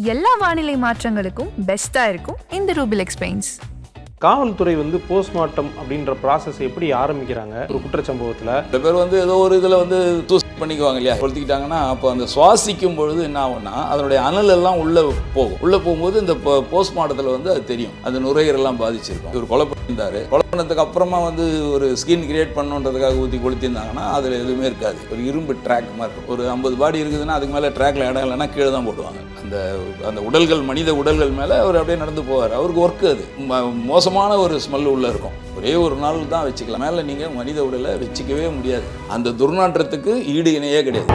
எல்லா வானிலை மாற்றங்களுக்கும் பெஸ்டா இருக்கும் இந்த ரூபிலெக்ஸ் பெயிண்ட்ஸ். காவல்துறை வந்து போஸ்ட்மார்ட்டம் அப்படின்ற ப்ராசஸ் எப்படி ஆரம்பிக்கிறாங்க ஒரு குற்றச்சம்பவத்தில்? சில பேர் ஏதோ ஒரு இதில் தூசி பண்ணிக்குவாங்க இல்லையா, கொளுத்திக்கிட்டாங்கன்னா அப்போ அந்த சுவாசிக்கும் பொழுது என்ன ஆகும்னா அதனுடைய அனல் எல்லாம் உள்ளே போகும்போது இந்த போஸ்ட்மார்ட்டத்தில் அது தெரியும், அந்த நுரையீரலாம் பாதிச்சிருக்கும். ஒரு கொலை பண்ணியிருந்தாரு, கொலை பண்ணதுக்கு அப்புறமா ஒரு ஸ்கின் கிரியேட் பண்ணுன்றதுக்காக ஊற்றி கொளுத்திருந்தாங்கன்னா அதில் எதுவுமே இருக்காது. ஒரு இரும்பு ட்ராக் மாதிரி இருக்கும். ஒரு 50 பாடி இருக்குதுன்னா அதுக்கு மேலே ட்ராக்ல இடம் இல்லைன்னா கீழே தான் போடுவாங்க. அந்த உடல்கள், மனித உடல்கள் மேலே அவர் அப்படியே நடந்து போவார். அவருக்கு ஒர்க்கு அது மோசமான ஒரு ஸ்மெல் உள்ளே இருக்கும். ஒரே ஒரு நாள் தான் வச்சுக்கலாம், மேலே நீங்கள் மனித உடலை வச்சுக்கவே முடியாது. அந்த துர்நாற்றத்துக்கு ஈடு இணையே கிடையாது.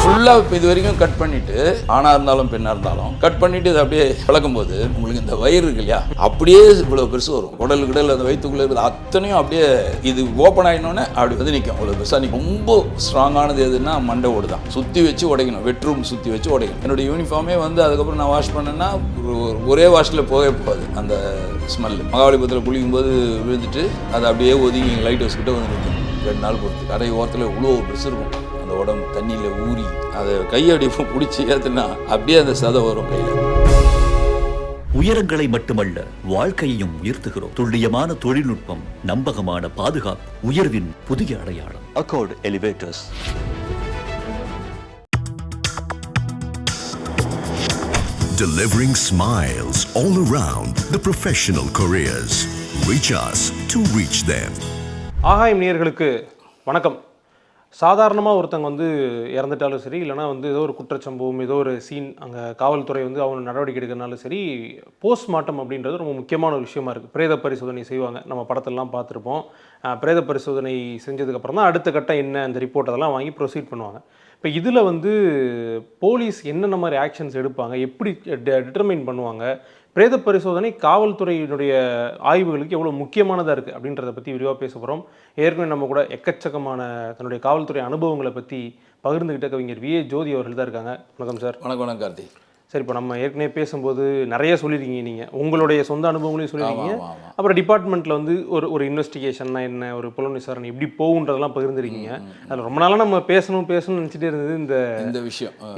ஃபுல்லாக இது வரைக்கும் கட் பண்ணிவிட்டு, ஆணாக இருந்தாலும் பெண்ணாக இருந்தாலும் கட் பண்ணிவிட்டு இதை அப்படியே வளர்க்கும்போது உங்களுக்கு இந்த வயிறு இருக்கு இல்லையா, அப்படியே இவ்வளோ பெருசு வரும். உடல் அந்த வயிற்றுக்குள்ளே இருக்குது அத்தனையும் அப்படியே இது ஓப்பன் ஆகினோன்னே அப்படி நிற்கும். அவ்வளோ பெருசாக நிற்கும். ரொம்ப ஸ்ட்ராங்கானது எதுன்னா மண்டை ஓடு தான். சுற்றி வச்சு உடைக்கணும், வெட்ரூம் சுற்றி வச்சு உடைக்கணும். என்னுடைய யூனிஃபார்மே அதுக்கப்புறம் நான் வாஷ் பண்ணேன்னா ஒரே வாஷில் போகாது. அந்த ஸ்மெல்லு மகாபலிபுரத்தில் குளிக்கும்போது விழுந்துட்டு அதை அப்படியே ஒதுங்கி லைட் ஹவுஸ் கிட்ட நிற்கும். 2 நாள் பொறுத்து கடை ஓரத்தில் இவ்வளோ பெருசு இருக்கும். அந்த உடம்பு தண்ணியில் ஊறி அதை கையடி பிடிச்சி ஏற்றுனா அப்படியே அந்த சதை வரும் கையில். உயரங்களை மட்டுமல்ல, வாழ்க்கையையும் உயர்த்துகிறோம். துல்லியமான தொழில்நுட்பம், நம்பகமான பாதுகாப்பு, உயர்வின் புதிய அடையாளம். Accord elevators. Delivering smiles all around the professional careers. Reach us to reach them. ஆகாயம் நேயர்களுக்கு வணக்கம். சாதாரணமாக ஒருத்தங்க இறந்துட்டாலும் சரி, இல்லைனா ஏதோ ஒரு குற்றச்சம்பவம், ஏதோ ஒரு சீன், அங்கே காவல்துறை அவங்க நடவடிக்கை எடுக்கிறனாலும் சரி, போஸ்ட்மார்ட்டம் அப்படின்றது ரொம்ப முக்கியமான ஒரு விஷயமா இருக்குது. பிரேத பரிசோதனை செய்வாங்க, நம்ம படத்திலலாம் பார்த்துருப்போம். பிரேத பரிசோதனை செஞ்சதுக்கப்புறம் தான் அடுத்த கட்டம் என்ன, அந்த ரிப்போர்ட் அதெல்லாம் வாங்கி ப்ரொசீட் பண்ணுவாங்க. இப்போ இதில் போலீஸ் என்னென்ன மாதிரி ஆக்ஷன்ஸ் எடுப்பாங்க, எப்படி டிட்டர்மைன் பண்ணுவாங்க, பிரேத பரிசோதனை காவல்துறையினுடைய ஆய்வுகளுக்கு எவ்வளோ முக்கியமானதாக இருக்குது அப்படின்றத பற்றி விரிவாக பேச போகிறோம். ஏற்கனவே நம்ம கூட எக்கச்சக்கமான தன்னுடைய காவல்துறை அனுபவங்களை பற்றி பகிர்ந்துகிட்ட கவிஞர் வி.ஏ. ஜோதி அவர்கள் தான் இருக்காங்க. வணக்கம் சார். வணக்கம் கார்த்தி. சரி, இப்போ நம்ம ஏற்கனவே பேசும்போது நிறைய சொல்லியிருக்கீங்க, நீங்கள் உங்களுடைய சொந்த அனுபவங்களையும் சொல்லியிருக்கீங்க. அப்புறம் டிபார்ட்மெண்ட்டில் ஒரு இன்வெஸ்டிகேஷன்னா என்ன, ஒரு புலன் விசாரணை எப்படி போகுன்றதெல்லாம் பகிர்ந்துருக்கீங்க. அதில் ரொம்ப நாளாக நம்ம பேசணும்னு நினச்சிட்டே இருந்தது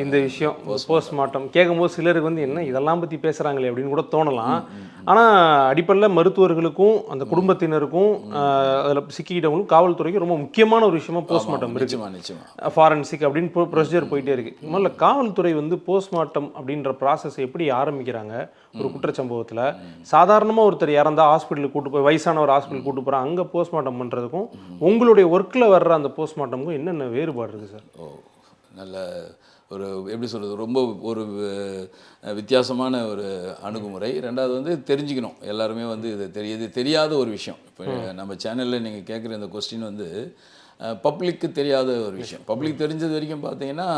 இந்த விஷயம் போஸ்ட்மார்ட்டம். கேட்கும்போது சிலருக்கு என்ன இதெல்லாம் பற்றி பேசுகிறாங்களே அப்படின்னு கூட தோணலாம். ஆனால் அடிப்படையில் மருத்துவர்களுக்கும் அந்த குடும்பத்தினருக்கும் அதில் சிக்கிக்கிட்டவங்களுக்கும் காவல்துறைக்கும் ரொம்ப முக்கியமான ஒரு விஷயமா போஸ்ட்மார்ட்டம் இருக்குது. ஃபாரன்சிக் அப்படின்னு ப்ரொசீஜர் போயிட்டே இருக்குது. முதல்ல காவல்துறை போஸ்ட்மார்ட்டம் அப்படின்னு ப்ராசஸ் எப்படி ஆரம்பிக்கிறாங்க ஒரு குற்றச்சம்பவத்தில்? சாதாரணமாக ஒருத்தர் இறந்தா ஹாஸ்பிட்டலுக்கு கூட்டு போய், வயசான ஒரு ஹாஸ்பிட்டலுக்கு கூட்டு போகிறாங்க, அங்கே போஸ்ட்மார்ட்டம் பண்ணுறதுக்கும் உங்களுடைய ஒர்க்கில் வர்ற அந்த போஸ்ட்மார்ட்டமுக்கும் என்னென்ன வேறுபாடு இருக்குது சார்? நல்ல ஒரு எப்படி சொல்கிறது, ரொம்ப ஒரு வித்தியாசமான ஒரு அணுகுமுறை. ரெண்டாவது தெரிஞ்சுக்கணும் எல்லாருமே இது தெரியாத ஒரு விஷயம். இப்போ நம்ம சேனலில் நீங்கள் கேட்குற இந்த கொஸ்டின் பப்ளிக்கு தெரியாத ஒரு விஷயம். பப்ளிக் தெரிஞ்சது வரைக்கும் பார்த்தீங்கன்னா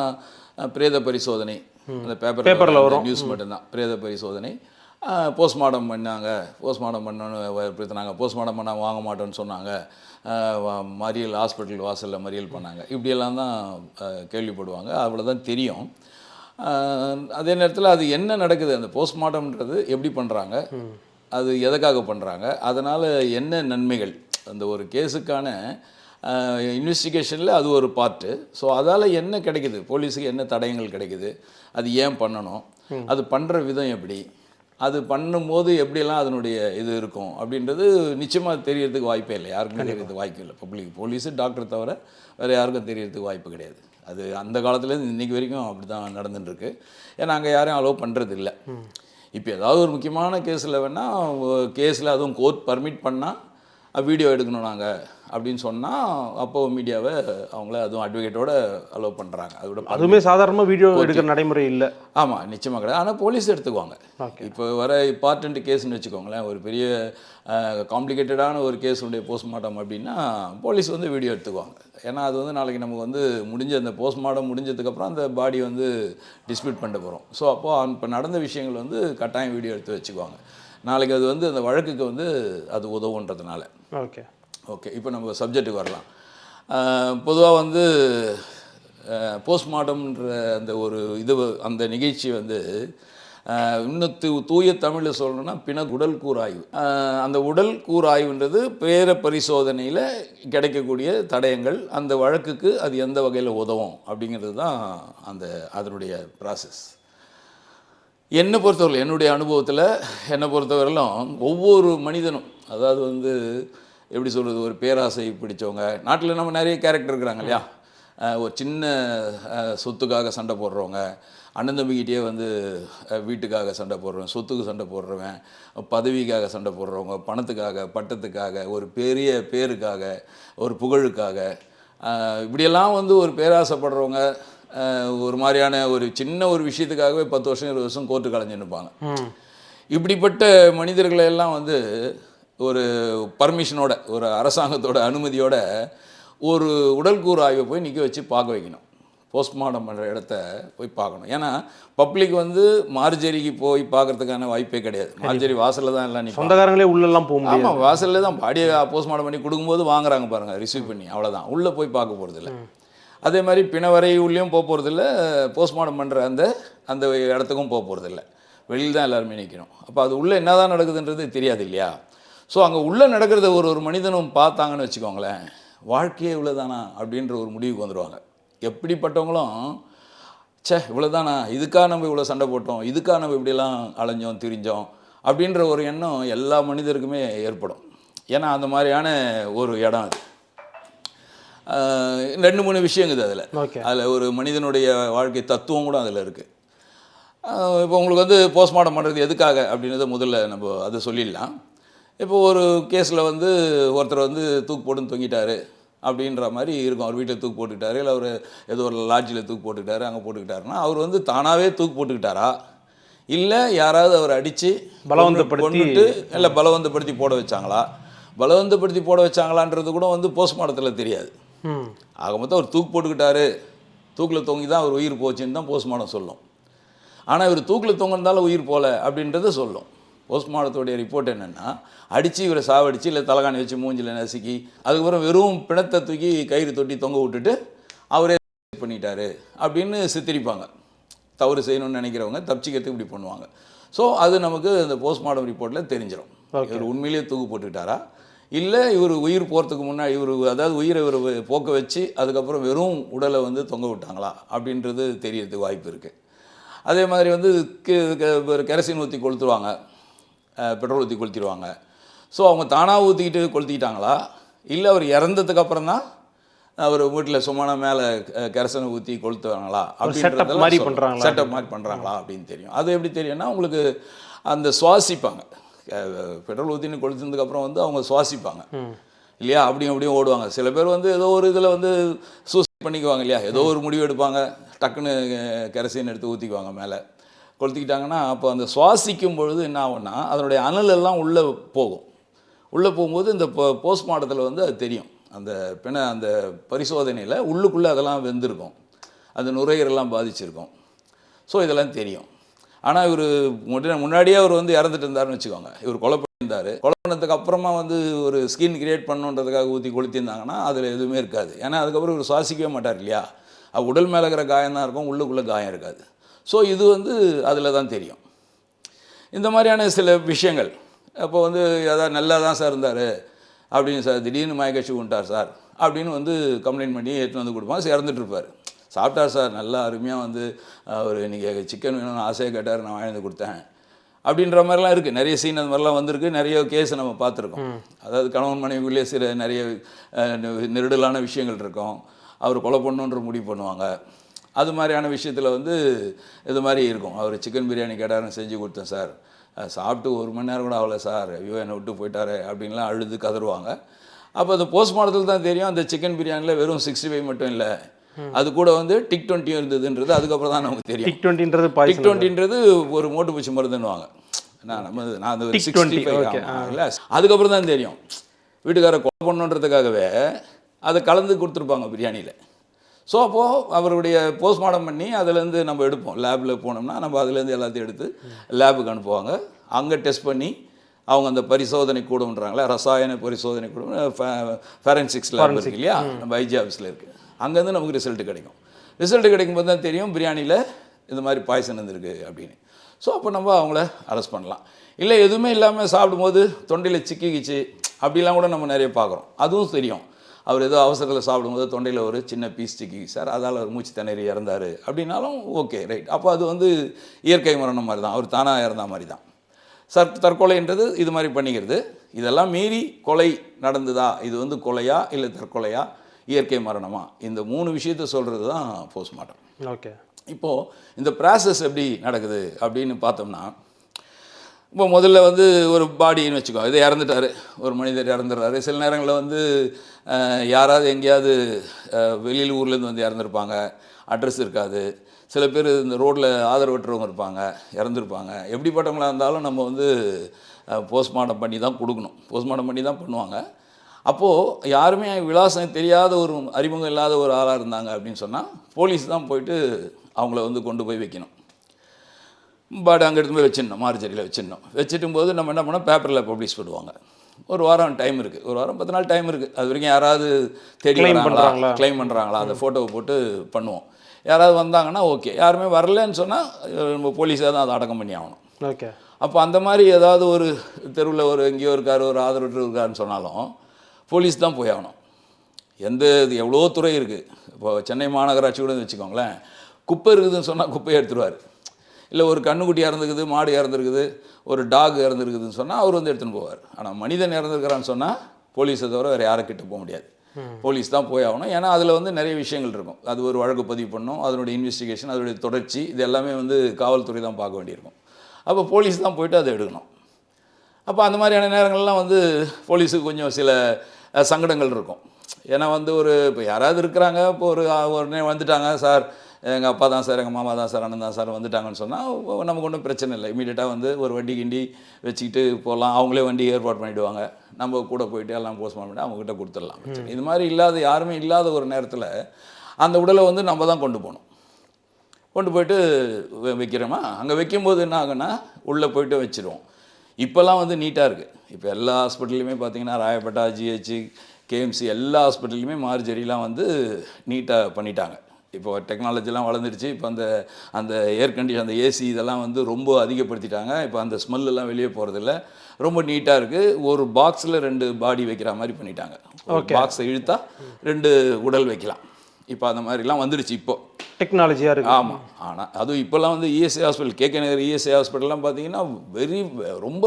பிரேத பரிசோதனை, அந்த பேப்பரில் வரும் நியூஸ் மட்டும்தான். பிரேத பரிசோதனை, போஸ்ட்மார்ட்டம் பண்ணாங்க, போஸ்ட்மார்ட்டம் பண்ணோன்னு பிரச்சனாங்க, போஸ்ட்மார்ட்டம் பண்ண வாங்க மாட்டோன்னு சொன்னாங்க, மறியல் ஹாஸ்பிட்டல் வாசலில் மறியல் பண்ணாங்க, இப்படியெல்லாம் தான் கேள்விப்படுவாங்க. அவ்வளோதான் தெரியும். அதே நேரத்தில் அது என்ன நடக்குது, அந்த போஸ்ட்மார்ட்டம்ன்றது எப்படி பண்ணுறாங்க, அது எதுக்காக பண்ணுறாங்க, அதனால் என்ன நன்மைகள், அந்த ஒரு கேஸுக்கான இன்வெஸ்டிகேஷனில் அது ஒரு பார்ட்டு. ஸோ அதால் என்ன கிடைக்குது, போலீஸுக்கு என்ன தடயங்கள் கிடைக்குது, அது ஏன் பண்ணணும், அது பண்ணுற விதம் எப்படி, அது பண்ணும்போது எப்படியெல்லாம் அதனுடைய இது இருக்கும் அப்படின்றது நிச்சயமாக தெரியறதுக்கு வாய்ப்பே இல்லை. யாருக்கும் தெரியறதுக்கு வாய்ப்பு இல்லை. போலீஸு டாக்டர் தவிர வேறு யாருக்கும் தெரியறதுக்கு வாய்ப்பு கிடையாது. அது அந்த காலத்துலேருந்து இன்றைக்கி வரைக்கும் அப்படி தான் நடந்துட்டுருக்கு. ஏன்னா அங்கே யாரையும் அலோவ் பண்ணுறது இல்லை. இப்போ ஏதாவது ஒரு முக்கியமான கேஸில் வேணால், கேஸில் அதுவும் கோர்ட் பர்மிட் பண்ணால் வீடியோ எடுக்கணும் நாங்கள் அப்படின்னு சொன்னால் அப்போது மீடியாவை அவங்கள அதுவும் அட்வொகேட்டோட அலோவ் பண்ணுறாங்க. அதுவுமே சாதாரணமாக வீடியோ எடுக்கிற நடைமுறை இல்லை. ஆமாம், நிச்சயமாக கிடையாது. ஆனால் போலீஸ் எடுத்துக்குவாங்க. இப்போ வர இம்பார்ட்டண்ட் கேஸ்ன்னு வச்சுக்கோங்களேன், ஒரு பெரிய காம்ப்ளிகேட்டடான ஒரு கேஸுடைய போஸ்ட்மார்ட்டம் அப்படின்னா போலீஸ் வீடியோ எடுத்துக்குவாங்க. ஏன்னா அது நாளைக்கு நமக்கு முடிஞ்ச அந்த போஸ்ட்மார்ட்டம் முடிஞ்சதுக்கப்புறம் அந்த பாடி டிஸ்பியூட் பண்ண போகிறோம். ஸோ அப்போது இப்போ நடந்த விஷயங்கள் கட்டாயம் வீடியோ எடுத்து வச்சுக்குவாங்க. நாளைக்கு அது அந்த வழக்குக்கு அது உதவுன்றதுனால. ஓகே, இப்போ நம்ம சப்ஜெக்ட்டுக்கு வரலாம். பொதுவாக போஸ்ட்மார்ட்டம்ன்ற அந்த ஒரு இது, அந்த நிகழ்ச்சி இன்னும் தூய தமிழில் சொல்லணும்னா உடல் கூறாய்வு. அந்த உடல் கூறாய்வுன்றது பிரேத பரிசோதனையில் கிடைக்கக்கூடிய தடயங்கள், அந்த வழக்குக்கு அது எந்த வகையில் உதவும் அப்படிங்கிறது தான் அதனுடைய ப்ராசஸ். என்னை பொறுத்தவரை, என்னுடைய அனுபவத்தில் என்னை பொறுத்தவரையிலும் ஒவ்வொரு மனிதனும், அதாவது வந்து எப்படி சொல்கிறது, ஒரு பேராசை பிடிச்சவங்க நாட்டில் நம்ம நிறைய கேரக்டர் இருக்கிறாங்க இல்லையா. ஒரு சின்ன சொத்துக்காக சண்டை போடுறவங்க, அண்ணன் தம்பிக்கிட்டே வந்து வீட்டுக்காக சண்டை போடுறவன், சொத்துக்கு சண்டை போடுறவன், பதவிக்காக சண்டை போடுறவங்க, பணத்துக்காக, பட்டத்துக்காக, ஒரு பெரிய பேருக்காக, ஒரு புகழுக்காக, இப்படியெல்லாம் வந்து ஒரு பேராசைப்படுறவங்க ஒரு மாதிரியான ஒரு சின்ன ஒரு விஷயத்துக்காகவே 10 வருஷம் 20 வருஷம் கோர்ட்டு கலைஞ்சு நிற்பாங்க. இப்படிப்பட்ட மனிதர்களை எல்லாம் வந்து ஒரு பர்மிஷனோட, ஒரு அரசாங்கத்தோட அனுமதியோட ஒரு உடல்கூறு ஆய்வை போய் நிற்க வச்சு பார்க்க வைக்கணும். போஸ்ட்மார்ட்டம் பண்ணுற இடத்த போய் பார்க்கணும். ஏன்னா பப்ளிக் வந்து மார்ஜரிக்கு போய் பார்க்கறதுக்கான வாய்ப்பே கிடையாது. மார்ஜரி வாசலில் தான் எல்லாம் சொந்தக்காரங்களே உள்ளெல்லாம் போக முடியும். ஆமாம், வாசலில் தான் பாடியை போஸ்ட்மார்ட்டம் பண்ணி கொடுக்கும்போது வாங்குறாங்க பாருங்கள், ரிசீவ் பண்ணி, அவ்வளோதான். உள்ளே போய் பார்க்க போகிறதில்ல. அதே மாதிரி பிணவரை உள்ளேயும் போக போகிறதில்ல, போஸ்ட்மார்ட்டம் பண்ணுற அந்த இடத்துக்கும் போக போகிறதில்ல, வெளியில் தான் எல்லாருமே நிற்கணும். அப்போ அது உள்ளே என்ன தான் நடக்குதுன்றது தெரியாது இல்லையா. ஸோ அங்கே உள்ளே நடக்கிறத ஒரு மனிதனும் பார்த்தாங்கன்னு வச்சுக்கோங்களேன், வாழ்க்கையே இவ்வளோதானா அப்படின்ற ஒரு முடிவுக்கு வந்துடுவாங்க. எப்படிப்பட்டவங்களும் இவ்வளோதானா, இதுக்காக நம்ம இவ்வளோ சண்டை போட்டோம், இதுக்காக நம்ம இப்படியெல்லாம் அலைஞ்சோம் திரிஞ்சோம் அப்படின்ற ஒரு எண்ணம் எல்லா மனிதருக்குமே ஏற்படும். ஏன்னா அந்த மாதிரியான ஒரு இடம் அது. 2-3 விஷயங்குது அதில் ஒரு மனிதனுடைய வாழ்க்கை தத்துவம் கூட அதில் இருக்குது. இப்போ உங்களுக்கு வந்து போஸ்ட்மார்ட்டம் பண்ணுறது எதுக்காக அப்படின்றத முதல்ல நம்ம அதை சொல்லிடலாம். இப்போ ஒரு கேஸில் வந்து ஒருத்தர் வந்து தூக்கு போட்டுன்னு தொங்கிட்டாரு அப்படின்ற மாதிரி இருக்கும். அவர் வீட்டில் தூக்கு போட்டுக்கிட்டாரு, இல்லை அவர் ஏதோ ஒரு லாட்ஜில் தூக்கு போட்டுக்கிட்டாரு, அங்கே போட்டுக்கிட்டாருன்னா அவர் வந்து தானாகவே தூக்கு போட்டுக்கிட்டாரா, இல்லை யாராவது அவர் அடித்து பலவந்தப்படுத்திட்டு, இல்லை பலவந்தப்படுத்தி போட வச்சாங்களா, பலவந்தப்படுத்தி போட வச்சாங்களான்றது கூட வந்து போஸ்ட்மார்ட்டத்தில் தெரியாது. ஆக மொத்தம் அவர் தூக்கு போட்டுக்கிட்டாரு, தூக்கில் தொங்கி தான் அவர் உயிர் போச்சுன்னு தான் போஸ்ட்மார்ட்டம் சொல்லும். ஆனால் இவர் தூக்கில் தொங்கினாலும் உயிர் போகல அப்படின்றத சொல்லும். போஸ்ட்மார்ட்டத்துடைய ரிப்போர்ட் என்னென்னா, அடித்து இவரை சாவடிச்சு, இல்லை தலைகாணி வச்சு மூஞ்சில் நசுக்கி, அதுக்கப்புறம் வெறும் பிணத்தை தூக்கி கயிறு தொட்டி தொங்க விட்டுட்டு அவரே பண்ணிட்டாரு அப்படின்னு சித்தரிப்பாங்க. தவறு செய்யணும்னு நினைக்கிறவங்க தப்பிச்சிக்கிறதுக்கு இப்படி பண்ணுவாங்க. ஸோ அது நமக்கு இந்த போஸ்ட்மார்ட்டம் ரிப்போர்ட்டில் தெரிஞ்சிடும். இவர் உண்மையிலேயே தூக்கு போட்டுக்கிட்டாரா, இல்லை இவர் உயிர் போகிறதுக்கு முன்னாடி அதாவது உயிரை இவர் போக்க வச்சு அதுக்கப்புறம் வெறும் உடலை வந்து தொங்க விட்டாங்களா அப்படின்றது தெரியறதுக்கு வாய்ப்பு இருக்குது. அதே மாதிரி வந்து கெரசின் ஊற்றி கொளுத்துருவாங்க, பெட்ரோல் ஊற்றி கொளுத்திடுவாங்க. ஸோ அவங்க தானாக ஊற்றிக்கிட்டு கொளுத்திக்கிட்டாங்களா, இல்லை அவர் இறந்ததுக்கு அப்புறம் தான் அவர் வீட்டில் சும்மான மேலே கெரசனை ஊற்றி கொளுத்துவாங்களா அப்படின்றத செட்டப் மாதிரி பண்ணுறாங்களா அப்படின்னு தெரியும். அது எப்படி தெரியும்னா, உங்களுக்கு அந்த சுவாசிப்பாங்க, பெட்ரோல் ஊற்றின்னு கொளுத்துனதுக்கப்புறம் வந்து அவங்க சுவாசிப்பாங்க இல்லையா, அப்படியும் ஓடுவாங்க. சில பேர் வந்து ஏதோ ஒரு இதில் வந்து சூசைட் பண்ணிக்குவாங்க இல்லையா, ஏதோ ஒரு முடிவு எடுப்பாங்க, டக்குன்னு கெரசின் எடுத்து ஊற்றிக்குவாங்க மேலே, கொளுத்திக்கிட்டாங்கன்னா அப்போ அந்த சுவாசிக்கும் பொழுது என்ன ஆகும்னா அதனுடைய அனல் எல்லாம் உள்ளே போகும்போது இந்த போஸ்ட்மார்ட்டத்தில் வந்து அது தெரியும். அந்த பரிசோதனையில் உள்ளுக்குள்ளே அதெல்லாம் வெந்திருக்கும், அந்த நுரையீரலாம் பாதிச்சிருக்கும். ஸோ இதெல்லாம் தெரியும். ஆனால் இவர் முன்னாடியே அவர் வந்து இறந்துட்டு இருந்தாருன்னு வச்சுக்கோங்க, இவர் கொலை பண்ணியிருந்தார், கொலை பண்ணதுக்கு அப்புறமா வந்து ஒரு ஸ்கின் கிரியேட் பண்ணுன்றதுக்காக ஊற்றி கொளுத்திருந்தாங்கன்னா அதில் எதுவுமே இருக்காது. ஏன்னா அதுக்கப்புறம் இவர் சுவாசிக்கவே மாட்டார் இல்லையா, உடல் மேலே இருக்கிற காயம் தான் இருக்கும், உள்ளுக்குள்ளே காயம் இருக்காது. ஸோ இது வந்து அதில் தான் தெரியும். இந்த மாதிரியான சில விஷயங்கள். அப்போ வந்து அதாவது நல்லா தான் சார் இருந்தார் அப்படின்னு, சார் திடீர்னு மயக்கடிச்சு விட்டார் சார் அப்படின்னு வந்து கம்ப்ளைண்ட் பண்ணி எடுத்துன்னு வந்து கொடுப்பாங்க. இறந்துட்டுருப்பார். சாப்பிட்டார் சார், நல்லா அருமையாக வந்து அவர் இன்றைக்கி சிக்கன் வேணும்னு ஆசையாக கேட்டார், நான் வாங்கி கொடுத்தேன் அப்படின்ற மாதிரிலாம் இருக்குது. நிறைய சீன் அந்த மாதிரிலாம் வந்திருக்கு, நிறைய கேஸ் நம்ம பார்த்துருக்கோம். அதாவது கணவன் மனைவிக்குள்ளே சில நிறைய நெருடலான விஷயங்கள் இருக்கும், அவர் கொலை பண்ணணுன்ற முடிவு பண்ணுவாங்க. அது மாதிரியான விஷயத்தில் வந்து இது மாதிரி இருக்கும். அவர் சிக்கன் பிரியாணி கேட்டாருன்னு செஞ்சு கொடுத்தேன் சார், சாப்பிட்டு 1 மணி நேரம் கூட ஆகலை சார், ஐயோ என்னை விட்டு போயிட்டாரு அப்படின்லாம் அழுது கதறுவாங்க. அப்போ அந்த போஸ்ட்மார்ட்டத்தில் தான் தெரியும் அந்த சிக்கன் பிரியாணியில் வெறும் 65 மட்டும் இல்லை, அது கூட வந்து டிக் 20 இருந்ததுன்றது அதுக்கப்புறம் தான் நமக்கு தெரியும். டிக் 20ன்றது ஒரு மோட்டு பூச்சி மருந்துன்னுவாங்க. நான் அந்த 65 இல்லை, அதுக்கப்புறம் தான் தெரியும். வீட்டுக்காரரை கொலை பண்ணணுன்றதுக்காகவே அதை கலந்து கொடுத்துருப்பாங்க பிரியாணியில். ஸோ அப்போது அவருடைய போஸ்ட்மார்ட்டம் பண்ணி அதுலேருந்து நம்ம எடுப்போம். லேபில் போனோம்னா நம்ம அதுலேருந்து எல்லாத்தையும் எடுத்து லேபுக்கு அனுப்புவாங்க. அங்கே டெஸ்ட் பண்ணி அவங்க அந்த பரிசோதனை கூடம்ன்றாங்களே, ரசாயன பரிசோதனை கூடம், ஃபேரன்சிக்ஸ் லேப் இருக்குது இல்லையா, நம்ம ஐஜி ஆஃபீஸில் இருக்குது, அங்கேருந்து நமக்கு ரிசல்ட்டு கிடைக்கும். ரிசல்ட்டு கிடைக்கும்போது தான் தெரியும் பிரியாணியில் இந்த மாதிரி பாய்சன் இருந்திருக்கு அப்படின்னு. ஸோ அப்போ நம்ம அவங்கள அரெஸ்ட் பண்ணலாம். இல்லை எதுவுமே இல்லாமல் சாப்பிடும்போது தொண்டையில் சிக்கிக்கிச்சு அப்படிலாம் கூட நம்ம நிறைய பார்க்குறோம். அதுவும் தெரியும். அவர் ஏதோ அவசரத்தில் சாப்பிடும்போது தொண்டையில் ஒரு சின்ன பீஸ் சிக்கிக்கு சார், அதால் அவர் மூச்சு திணறி இறந்தார் அப்படின்னாலும் ஓகே ரைட். அப்போ அது வந்து இயற்கை மரணம் மாதிரி தான், அவர் தானாக இறந்த மாதிரி தான். தற்கொலைன்றது இது மாதிரி பண்ணிக்கிறது. இதெல்லாம் மீறி கொலை நடந்ததா, இது வந்து கொலையா இல்லை தற்கொலையா இயற்கை மரணமா, இந்த 3 விஷயத்த சொல்கிறது தான் போஸ்ட்மார்ட்டம். ஓகே. இப்போது இந்த ப்ராசஸ் எப்படி நடக்குது அப்படின்னு பார்த்தோம்னா, இப்போ முதல்ல வந்து ஒரு பாடின்னு வச்சுக்கோ, இது இறந்துட்டார், ஒரு மனிதர் இறந்துடுறாரு. சில நேரங்களில் வந்து யாராவது எங்கேயாவது வெளியில் ஊர்லேருந்து வந்து இறந்துருப்பாங்க, அட்ரஸ் இருக்காது. சில பேர் இந்த ரோட்டில் ஆதரவற்றவங்க இருப்பாங்க, இறந்துருப்பாங்க. எப்படிப்பட்டவங்களாக இருந்தாலும் நம்ம வந்து போஸ்ட்மார்ட்டம் பண்ணி தான் கொடுக்கணும், போஸ்ட்மார்ட்டம் பண்ணி தான் பண்ணுவாங்க. அப்போது யாருமே விலாசம் தெரியாத ஒரு அறிமுகம் இல்லாத ஒரு ஆளாக இருந்தாங்க அப்படின்னு சொன்னால் போலீஸ் தான் போயிட்டு அவங்கள வந்து கொண்டு போய் வைக்கணும். பாடி அங்கே எடுத்து போய் வச்சிடணும், மார்ஜரியில் வச்சிடணும். வச்சுட்டும் போது நம்ம என்ன பண்ணோம், பேப்பரில் பப்ளிஷ் பண்ணுவாங்க. ஒரு வாரம் டைம் இருக்குது, ஒரு வாரம் 10 நாள் டைம் இருக்குது. அது வரைக்கும் யாராவது தேடி பண்ணுறாங்களா, க்ளைம் பண்ணுறாங்களா, அந்த ஃபோட்டோவை போட்டு பண்ணுவோம். யாராவது வந்தாங்கன்னா ஓகே, யாருமே வரலன்னு சொன்னால் நம்ம போலீஸாக தான் அதை அடக்கம் பண்ணி ஆகணும். ஓகே. அப்போ அந்த மாதிரி ஏதாவது ஒரு தெருவில் ஒரு எங்கேயோ இருக்கார், ஒரு ஆதரவற்று இருக்காருன்னு சொன்னாலும் போலீஸ் தான் போய் ஆகணும். இது எவ்வளோ துறை இருக்குது. இப்போ சென்னை மாநகராட்சி கூட வச்சுக்கோங்களேன், குப்பை இருக்குதுன்னு சொன்னால் குப்பையை எடுத்துருவார். இல்லை ஒரு கண்ணுக்குட்டி இறந்துருக்குது, மாடு இறந்துருக்குது, ஒரு டாக் இறந்துருக்குதுன்னு சொன்னால் அவர் வந்து எடுத்துன்னு போவார். ஆனால் மனிதன் இறந்துருக்கிறான்னு சொன்னால் போலீஸை தவிர வேறு யாரை கிட்ட போக முடியாது, போலீஸ் தான் போய் ஆகணும். ஏன்னா அதில் வந்து நிறைய விஷயங்கள் இருக்கும். அது ஒரு வழக்கு பதிவு பண்ணணும், அதனுடைய இன்வெஸ்டிகேஷன், அதனுடைய தொடர்ச்சி, இது எல்லாமே வந்து காவல்துறை தான் பார்க்க வேண்டியிருக்கும். அப்போ போலீஸ் தான் போய்ட்டு அதை எடுக்கணும். அப்போ அந்த மாதிரியான நேரங்கள்லாம் வந்து போலீஸுக்கு கொஞ்சம் சில சங்கடங்கள் இருக்கும். ஏன்னா வந்து இப்போ யாராவது இருக்கிறாங்க, இப்போ உடனே வந்துட்டாங்க, சார் எங்கள் அப்பா தான் சார், எங்கள் மாமா தான் சார், அண்ணன் தான் சார் வந்துட்டாங்கன்னு சொன்னால் நமக்கு ஒன்றும் பிரச்சனை இல்லை. இமீடியட்டாக வந்து ஒரு வண்டி கிண்டி வச்சுக்கிட்டு போகலாம். அவங்களே வண்டி ஏற்பாடு பண்ணிவிடுவாங்க, நம்ம கூட போயிட்டு எல்லாம் போஸ்ட்மார்ட்டம் பண்ணி அவங்ககிட்ட கொடுத்துடலாம். இது மாதிரி இல்லாத யாருமே இல்லாத ஒரு நேரத்தில் அந்த உடலை வந்து நம்ம தான் கொண்டு போகணும். கொண்டு போயிட்டு வைக்கிறோமா, அங்கே வைக்கும்போது என்ன ஆகுன்னா உள்ளே போய்ட்டு வச்சுருவோம். இப்போல்லாம் வந்து நீட்டாக இருக்குது. இப்போ எல்லா ஹாஸ்பிட்டல்லையுமே பார்த்திங்கன்னா ராயப்பேட்டா, ஜிஹெச், கேஎம்சி எல்லா ஹாஸ்பிட்டல்லையுமே மார்ஜரிலாம் வந்து நீட்டாக பண்ணிட்டாங்க. இப்போ டெக்னாலஜிலாம் வளர்ந்துருச்சு. இப்போ அந்த ஏர் கண்டிஷன், அந்த ஏசி இதெல்லாம் வந்து ரொம்ப அதிகப்படுத்திட்டாங்க. இப்போ அந்த ஸ்மெல்லாம் வெளியே போகிறதில்ல, ரொம்ப நீட்டாக இருக்குது. ஒரு பாக்ஸில் 2 பாடி வைக்கிற மாதிரி பண்ணிட்டாங்க. பாக்ஸை இழுத்தா 2 உடல் வைக்கலாம். இப்போ அந்த மாதிரிலாம் வந்துடுச்சு. இப்போ டெக்னாலஜியாக இருக்குது. ஆமாம். ஆனால் அதுவும் இப்போல்லாம் வந்து இஎஸ்ஐ ஹாஸ்பிட்டல், கேகே நகர் இஎஸ்ஐ ஹாஸ்பிட்டல்லாம் பார்த்தீங்கன்னா ரொம்ப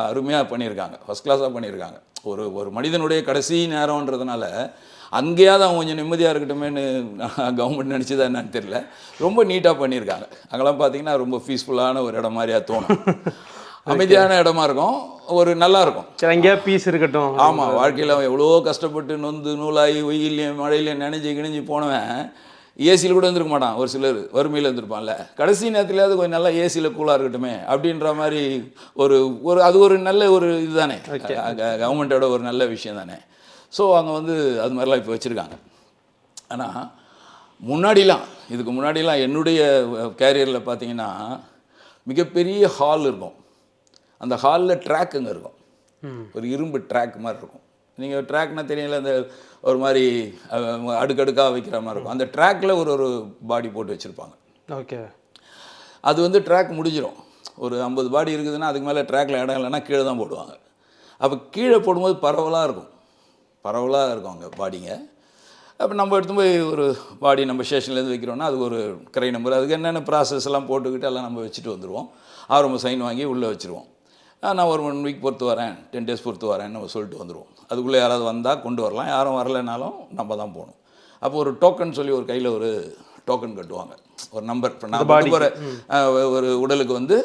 அருமையாக பண்ணியிருக்காங்க, ஃபஸ்ட் கிளாஸாக பண்ணியிருக்காங்க. ஒரு மனிதனுடைய கடைசி நேரம்ன்றதுனால அங்கேயாவது அவங்க கொஞ்சம் நிம்மதியாக இருக்கட்டுமேனு கவர்மெண்ட் நினச்சிதான் என்னன்னு தெரியல, ரொம்ப நீட்டாக பண்ணியிருக்காங்க. அங்கெல்லாம் பார்த்தீங்கன்னா ரொம்ப பீஸ்ஃபுல்லான ஒரு இடம் மாதிரியா தோணும். அமைதியான இடமா இருக்கும், ஒரு நல்லா இருக்கும். சரி, எங்கேயா பீஸ் இருக்கட்டும். ஆமாம், வாழ்க்கையில் எவ்வளோ கஷ்டப்பட்டு நொந்து நூலாகி வெயிலையும் மழையிலையும் நினைஞ்சு போனவன் ஏசியில் கூட இருந்திருக்க மாட்டான். ஒரு சிலர் வறுமையில் இருந்திருப்பான்ல, கடைசி நேரத்துலையாவது கொஞ்சம் நல்லா ஏசியில் கூலாக இருக்கட்டுமே அப்படின்ற மாதிரி அது ஒரு நல்ல ஒரு இது தானே, கவர்மெண்ட்டோட ஒரு நல்ல விஷயம் தானே. ஸோ அங்கே வந்து அது மாதிரிலாம் இப்போ வச்சுருக்காங்க. ஆனால் இதுக்கு முன்னாடிலாம் என்னுடைய கேரியரில் பார்த்தீங்கன்னா மிகப்பெரிய ஹால் இருக்கும். அந்த ஹாலில் ட்ராக்குங்க இருக்கும், ஒரு இரும்பு ட்ராக் மாதிரி இருக்கும். நீங்கள் ட்ராக்னால் தெரியல, அந்த ஒரு மாதிரி அடுக்கடுக்காக வைக்கிற மாதிரி இருக்கும். அந்த ட்ராக்கில் ஒரு பாடி போட்டு வச்சுருப்பாங்க. ஓகே. அது வந்து ட்ராக் முடிஞ்சிடும். ஒரு 50 பாடி இருக்குதுன்னா அதுக்கு மேலே ட்ராக்கில் இடம் இல்லைன்னா கீழே தான் போடுவாங்க. அப்போ கீழே போடும்போது பரவலாக இருக்கும் அங்கே பாடிங்க. அப்போ நம்ம எடுத்து போய் ஒரு பாடி நம்ம ஸ்டேஷன்லேருந்து வைக்கிறோன்னா அதுக்கு ஒரு கிரை நம்பர், அதுக்கு என்னென்ன ப்ராசஸ் எல்லாம் போட்டுக்கிட்டு எல்லாம் நம்ம வச்சுட்டு வந்துடுவோம். ஆரம்ப சைன் வாங்கி உள்ளே வச்சுருவோம். நான் ஒரு 1 வீக் பொறுத்து வரேன், 10 days பொறுத்து வரேன்னு நம்ம சொல்லிட்டு வந்துடுவோம். அதுக்குள்ளே யாராவது வந்தால் கொண்டு வரலாம், யாரும் வரலைனாலும் நம்ம தான் போகணும். அப்போ ஒரு டோக்கன் சொல்லி ஒரு கையில் ஒரு டோக்கன் கட்டுவாங்க, ஒரு நம்பர். இப்போ நான் கொண்டு போகிற ஒரு உடலுக்கு வந்து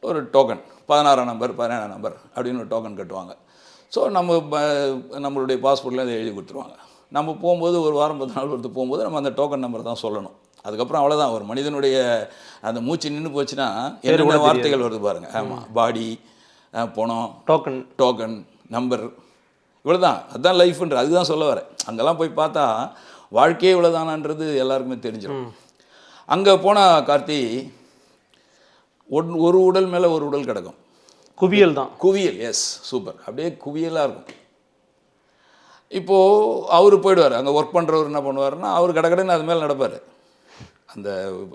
ஒரு டோக்கன் 16ஆம் நம்பர் 17ஆம் நம்பர் அப்படின்னு ஒரு டோக்கன் கட்டுவாங்க. ஸோ நம்மளுடைய பாஸ்போர்ட்டில் அதை எழுதி கொடுத்துருவாங்க. நம்ம போகும்போது ஒரு வாரம் 10 நாள் பொறுத்து போகும்போது நம்ம அந்த டோக்கன் நம்பர் தான் சொல்லணும். அதுக்கப்புறம் அவ்வளோதான். ஒரு மனிதனுடைய அந்த மூச்சு நின்று போச்சுன்னா என்னென்ன வார்த்தைகள் வருது பாருங்கள். ஆமாம், பாடி, பணம், டோக்கன் நம்பர், இவ்வளோ தான். அதுதான் லைஃப்ன்ற, அதுதான் சொல்ல வரேன். அங்கெல்லாம் போய் பார்த்தா வாழ்க்கையே இவ்வளோதானான்றது எல்லாருக்குமே தெரிஞ்சிடும். அங்கே போனால் கார்த்தி, ஒரு உடல் மேலே ஒரு உடல் கிடக்கும். குவியல் தான், குவியல். Yes, super. அப்படியே குவியலாக இருக்கும். இப்போது அவர் போயிடுவார், அங்கே ஒர்க் பண்ணுறவர் என்ன பண்ணுவார்னா அவர் கடகடன்னு அது மேலே நடப்பார். அந்த